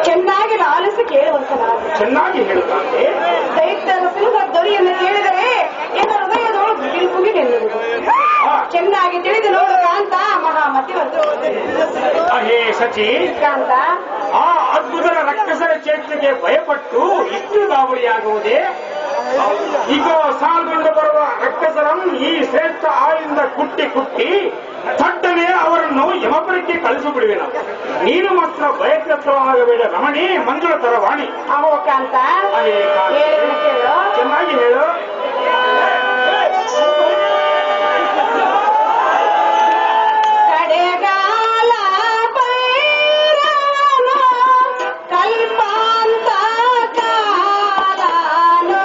ಚೆನ್ನಾಗಿ ಲಾಲಿಸಿ ಕೇಳುವಂತನಾದ. ಚೆನ್ನಾಗಿ ಹೇಳುತ್ತಾನೆ. ದೈತ್ಯರ ಸಿಂಹ ಧ್ವನಿಯನ್ನು ಕೇಳಿದರೆ ಎನ್ನ ಹೃದಯದೊಳು ಬುಗಿಲ್ ಬುಗಿಲ್ ಎನ್ನುವುದು. ಚೆನ್ನಾಗಿ ತಿಳಿದು ನೋಡು ಕಾಂತ ಮಹಾಮತಿವಂತ. ಅಹೇ ಸಚಿ ಕಾಂತ, ಆ ಅದ್ಭುತರ ರಕ್ಕಸರ ಚೇತನೆಗೆ ಭಯಪಟ್ಟು ಇಷ್ಟು ಗಾಬರಿಯಾಗುವುದೇ? ಈಗ ಸಾಲ್ಗೊಂಡು ಬರುವ ರಕ್ಕಸರನ್ನು ಈ ಶ್ರೇಷ್ಠ ಆಯಿಂದ ಕುಟ್ಟಿ ಕುಟ್ಟಿ ಥಟ್ಟನೆ ಅವರನ್ನು ಯಮಪುರಕ್ಕೆ ಕಳಿಸಿಬಿಡುವೆನು. ನೀನು ಮಾತ್ರ ಭಯಗ್ರಸ್ತವಾಗಬೇಡ ರಮಣಿ, ಮಂಜುಳತರ ವಾಣಿ. ಅಹೋ ಕಾಂತ, ಚೆನ್ನಾಗಿ ಹೇಳು. ಕಡೆಗಾಲ ಭೈರವನು ಕಲ್ಪಾಂತ ಕಾಲನು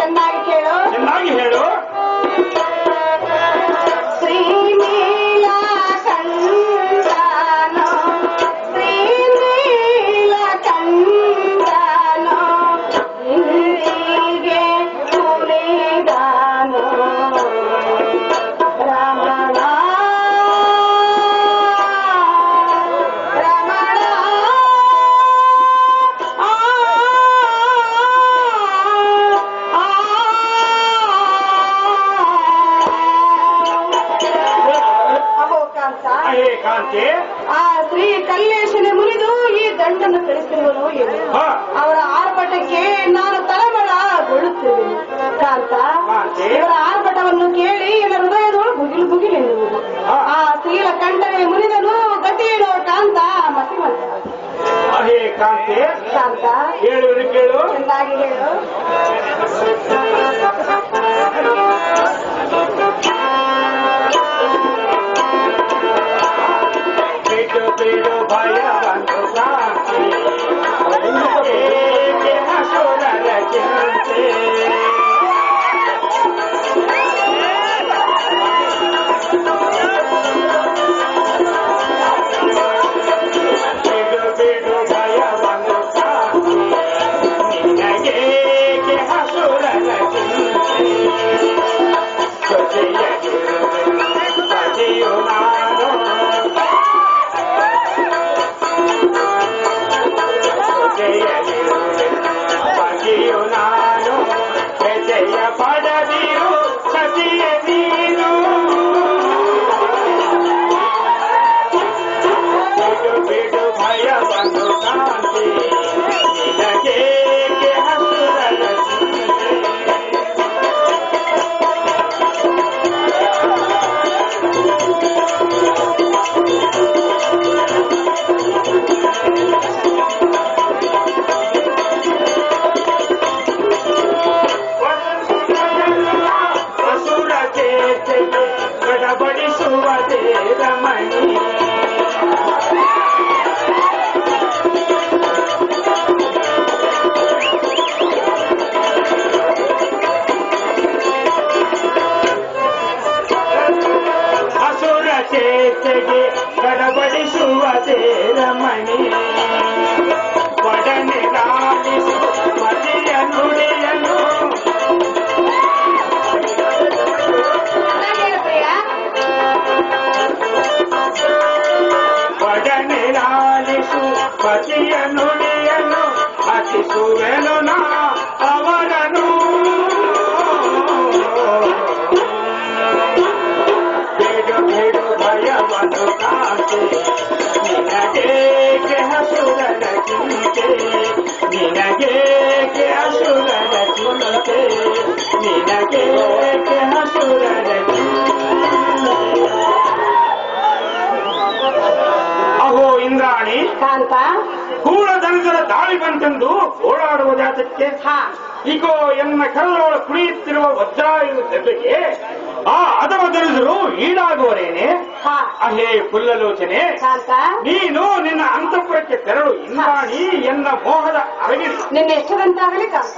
ಚೆನ್ನಾಗಿ ಕೇಳು. ಚೆನ್ನಾಗಿ ಹೇಳು. ಶ್ರೀನೀಲ ಕಂದನು, ಶ್ರೀನೀಲ ಕಂದನು, ಇಂದಿಗೆ ಕುಣಿದನು ರಮಣ ರಮಣ. ಅಹೇ ಕಾಂತಿ, ಆ ಶ್ರೀ ಕಲ್ಲೇಶನ ಮುರಿದು ಈ ದಂಡನ್ನು ಕಳಿಸಿರುವನು ಏನು? ಅವರ ಆರ್ಭಟಕ್ಕೆ ನಾನು ತಳಮಳಗೊಳ್ಳುತ್ತಿರುವೆನು ಕಾಂತ. ಇವರ ಆರ್ಭಟವನ್ನು ಕೇಳಿ ನನ್ನ ಹೃದಯದೊಳು ಬುಗಿಲು ಬುಗಿಲು ಎನ್ನುವುದು. ಆ ಶ್ರೀಲ ಕಂಠವೇ ಮುರಿದನು ಗತಿಯೇನೋ ಕಾಂತ ಮತಿವಂತ. ಅಹೇ ಕಾಂತಿ, ಕಾಂತ ಹೇಳುವುದು ಕೇಳು. ಚೆನ್ನಾಗಿ ಹೇಳು. ಬೇಡು ಬೇಡು ಭಯ ಬಂದು ಕಾಂತಿ, ಏಕೆ ಹಸುರರ ಚಿಂತೆ? ಬೇಡು ಬೇಡು ಭಯ ಬಂದು ಕಾಂತಿ, ನಿನಗೇಕೆ ಹಸುರರ ಚಿಂತೆ? ನಿನಗೇಕೆ ಅಸುರರ ಚಿಂತೆ ನಿನಗೇಕೆ ಅಸುರರ ಅಹೋ ಇಂದ್ರಾಣಿ ಕಾಂತ ಕೂಡದನಗರ ದಾಳಿ ಬಂತೆಂದು ಓಡಾಡುವ ಜಾತಕ್ಕೆ ಈಗೋ ಎನ್ನ ಕರಲೋಳ ಕುಣಿಯುತ್ತಿರುವ ವಜ್ರಾಯುಧ ದೆಬ್ಬೆಗೆ ಆ ಅದವ ದರಿದರು ಈಡಾಗುವರೇನೆ ಅಹೇ ಪುಲ್ಲಲೋಚನೆ ಕಾಂತ ನೀನು ನಿನ್ನ ಅಂತಃಪುರಕ್ಕೆ ತೆರಳು ಇಂದ್ರಾಣಿ ಎನ್ನ ಮೋಹದ ಅರಗಿರಿ ನಿನ್ನ ಎಷ್ಟದಂತಾಗಲಿ ಕಾಂತ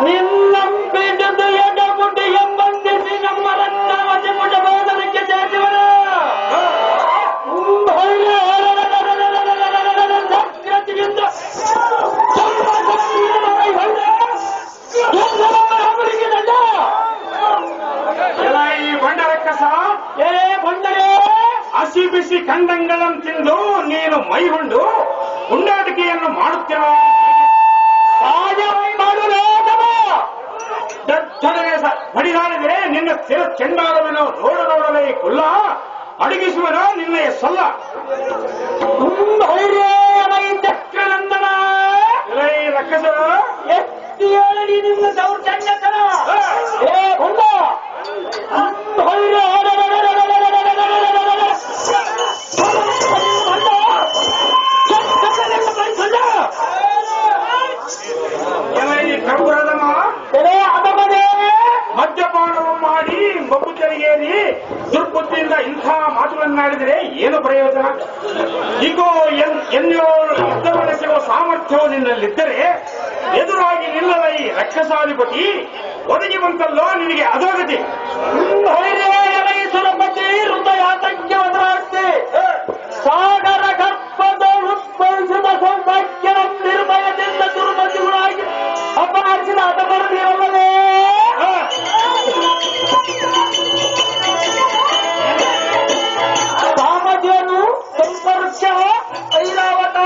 ನಿನ್ನಂಬಿಡದು ಎಡಬುಡ್ಡಿ ಎಂಬಂದಿಸಿ ನಮ್ಮರನ್ನ ಮಜಮುಡ ಬೋಧನಕ್ಕೆ ಸೇರಿದವರು ಬಂಡರಕ್ಕಸ ಏ ಬಂಡರೆ ಹಸಿ ಬಿಸಿ ಖಂಡಗಳನ್ನು ತಿಂದು ನೀನು ಮೈಗೊಂಡು ಉಂಡಾಟಿಕೆಯನ್ನು ಮಾಡುತ್ತಿರುವ ಬಡಿದಾಡಿದರೆ ನಿನ್ನ ಸ್ಥಿರ ಚೆಂಡಾಡುವನು ನೋಡಲೇ ಕುಲ್ಲ ಅಡಗಿಸುವನೋ ನಿನ್ನೆಯ ಸಲ್ಲ ಚಕ್ರನಂದನ ರಕ್ಕಸ ಎತ್ತಿ ಹೇಳಿ ನಿನ್ನ ದೌರ್ಜನ್ಯತನ ಏ ಹೊಂದ ಮದ್ಯಪಾನವು ಮಾಡಿ ಮಗುಚರಿಗೇರಿ ದುರ್ಬುದ್ಧಿಯಿಂದ ಇಂಥ ಮಾತುಗಳನ್ನಾಡಿದರೆ ಏನು ಪ್ರಯೋಜನ ಈಗೋ ಯುದ್ಧ ನಡೆಸುವ ಸಾಮರ್ಥ್ಯವು ನಿನ್ನಲ್ಲಿದ್ದರೆ ಎದುರಾಗಿ ನಿಲ್ಲದ ಈ ರಕ್ಷಸಾಧಿಪತಿ ಒದಗಿ ಬಂತಲ್ಲೋ ನಿನಗೆ ಅಧೋಗತಿ ಸುರಪತಿ ಹೃದಯಾತಂಕ್ಯವದರಾಗ್ತಿ ಸಾಗರ ಗರ್ಭದ ಉತ್ಪರಿಸಿದ ಸೌಭಾಗ್ಯ ನಿರ್ಭಯದಿಂದ ದುರ್ಮತಿಗಳಾಗಿ ಅಪರಾಧಿಸಿದ ಅದಬರದಿರಲ್ಲವೇ ಸಾಮಜನು ಸಂಪರ್ಕ ಐರಾವತ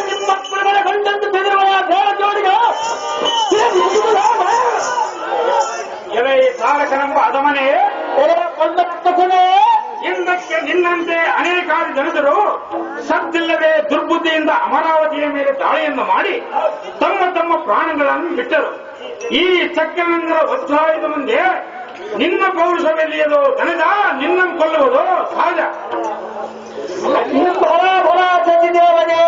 ನಿಮ್ಮ ಮಕ್ಕಳ ಗಂಡಂದು ಬೆದರುವ ಬೇಡ ಜೋಡಿಗ ಎಲೆ ತಾರಕನೆಂಬ ಅದಮನೆ ಹಿಂದಕ್ಕೆ ನಿನ್ನಂತೆ ಅನೇಕಾರು ಜನರು ಸದ್ದಿಲ್ಲದೆ ದುರ್ಬುದ್ಧಿಯಿಂದ ಅಮರಾವತಿಯ ಮೇಲೆ ದಾಳಿಯನ್ನು ಮಾಡಿ ತಮ್ಮ ತಮ್ಮ ಪ್ರಾಣಗಳನ್ನು ಬಿಟ್ಟರು. ಈ ಚಕ್ರನಂದರ ವಜ್ರಾಯುಧ ಮುಂದೆ ನಿನ್ನ ಪೌರುಷವೆಲ್ಲಿಯದು ದನದ ನಿನ್ನನ್ನು ಕೊಲ್ಲುವುದು ಸಹಜ. ದೇವನೇ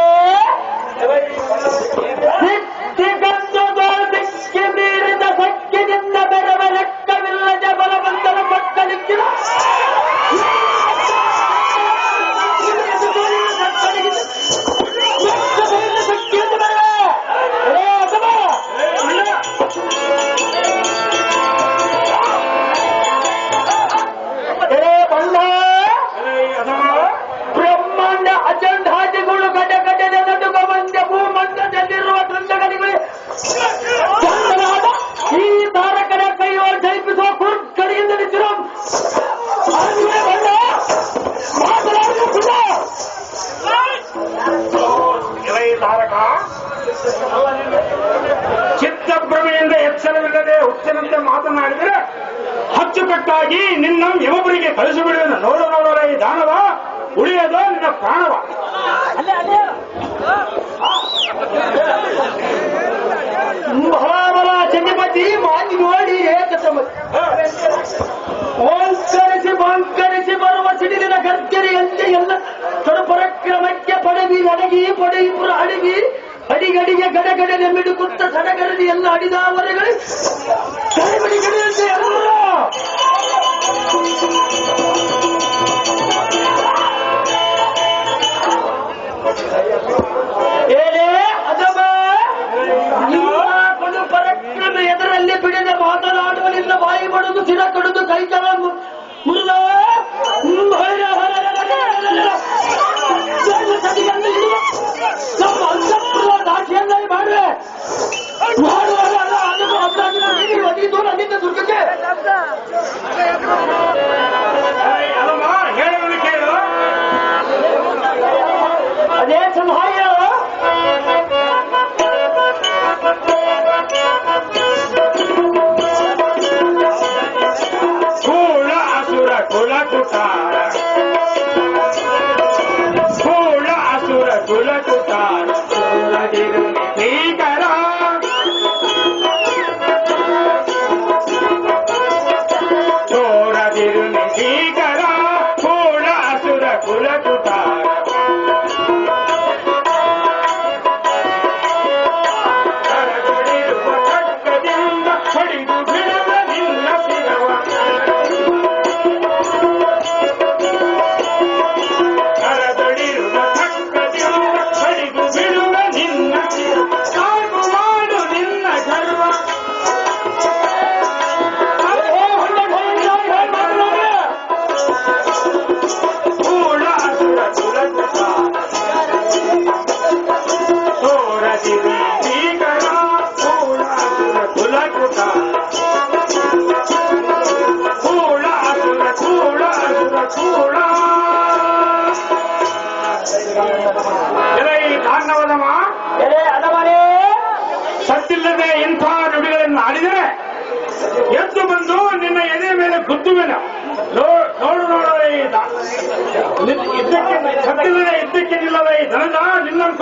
ದಿಕ್ಕಿ ಮೀರಿದ ಸಕ್ಕಿನಿಂದ ಬೆರವ ಲೆಕ್ಕವಿಲ್ಲದೆ ಬಲವಂತನ ಮಕ್ಕಳಿಕ್ಕಿದ ಬ್ರಹ್ಮಾಂಡ ಅಚಂಡಾದಿಗಳು ಗಡ ಗಡದ ನಡುಗ ಬಂದ ಭೂಮಂಡದಲ್ಲಿರುವ ತಂಡಗಳಿಗೆ ಚಂದನಾದ ಈ ತಾರಕರ ಕೈಯೋ ಜಯಿಸುವ ಕುರುಕಡೆಯಿಂದ ನಿಂತಿರೋ ತಾರಕ ಚಿತ್ತಭ್ರಮೆಯಿಂದ ಎಚ್ಚರವಿಲ್ಲದೆ ಹುಚ್ಚನಂತೆ ಮಾತನಾಡಿದರೆ ಅಚ್ಚುಕಟ್ಟಾಗಿ ನಿನ್ನ ಯಮಪುರಿಗೆ ಕಳಿಸಿಬಿಡುವುದು. ನೋಡೋಣ ಈ ದಾನವ ಉಳಿಯೋದು ನಿನ್ನ ಪ್ರಾಣವ. ಮಹಾಬಲ ಚಂದ್ರಪತಿ ಮಾತಿ ನೋಡಿ ಬಂಕರಿಸಿ ಬರುವ ಸಿಡಿಲಿನ ಗರ್ಜನೆಯಂತೆ ಎಲ್ಲ ಪರಾಕ್ರಮಕ್ಕೆ ಪಡಗಿ ಅಡಗಿ ಪಡೆಯುಪುರ ಅಡಗಿ ಅಡಿಗಡಿಗೆ ಗಡಗಡೆ ಮಿಡುಕುತ್ತ ಸಡಗರದಿ ಎಲ್ಲ ಅಡಿದವರೆಗಳು ಕಡಿಬಡಿಗಡೆಯಂತೆ ಎಲ್ಲರೂ ಪರಾಕ್ರಮ ಎದರಲ್ಲಿ ಬಿಡದ ಮಾತನಾಡುವನಿಂದ ಬಾಯಿ ಮಾಡುವುದು ಸಿರ ಕಡಿದು ಕೈಕಲ ಮುರಿದ ನಮ್ಮ ಅಂತಃಪುರ ದಾಖಲೆಯಲ್ಲಿ ಮಾಡುವೆ ಮಾಡುವಾಗ ಅದನ್ನು ಒದಿದು ನನ್ನಿಂದ ದುರ್ಗಕ್ಕೆ ಹೇಳೋದು ಕೇಳು. ಅದೇ ಸಹಾಯ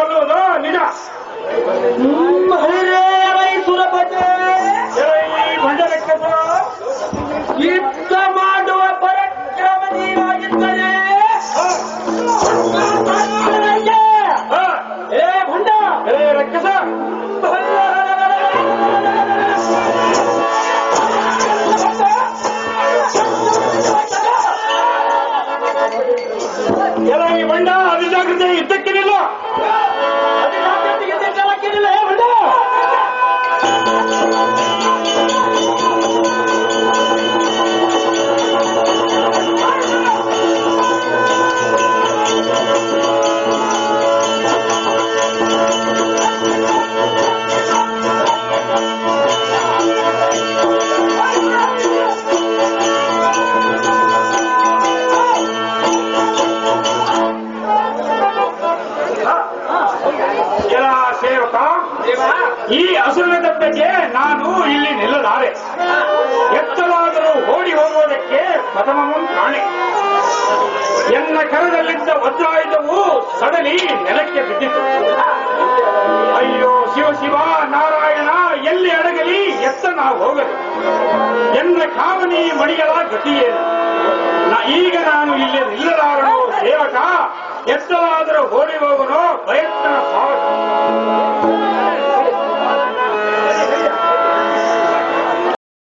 ಕೊಲ್ಲುವುದು ನಿಜ. ಯುದ್ಧ ಮಾಡುವ ಪರಾಕ್ರಮ ನೀವಾಗಿದ್ದರೆ ಏ ಭಂಡ ರಕ್ಕಸ ಈ ಬಂಡ ಅಧಿಜಾಗ್ರತೆ ಯುದ್ಧಕ್ಕೆ ನಿಲ್ಲ. ಸೇವಕ, ಈ ಹಸುವಿನ ದಪ್ಪೆಗೆ ನಾನು ಇಲ್ಲಿ ನಿಲ್ಲಲಾರೆ. ಎತ್ತಲಾದರೂ ಓಡಿ ಹೋಗುವುದಕ್ಕೆ ಪ್ರಥಮ ಕಾಣೆ. ಎನ್ನ ಕರದಲ್ಲಿದ್ದ ವಜ್ರಾಯುಧವು ಸಡಲಿ ನೆಲಕ್ಕೆ ಬಿದ್ದಿತು. ಅಯ್ಯೋ ಶಿವ ಶಿವ ನಾರಾಯಣ, ಎಲ್ಲಿ ಅಡಗಲಿ ಎತ್ತ ನಾವು ಹೋಗಲಿ. ಎನ್ನ ಕಾಮನಿ ಮಣಿಗಳ ಗತಿಯೇನು? ಈಗ ನಾನು ಇಲ್ಲಿ ನಿಲ್ಲಲಾರನು ಸೇವಕ. ಎತ್ತಲಾದರೂ ಓಡಿ ಹೋಗನೋ ಪ್ರಯತ್ನ ಸಾಗ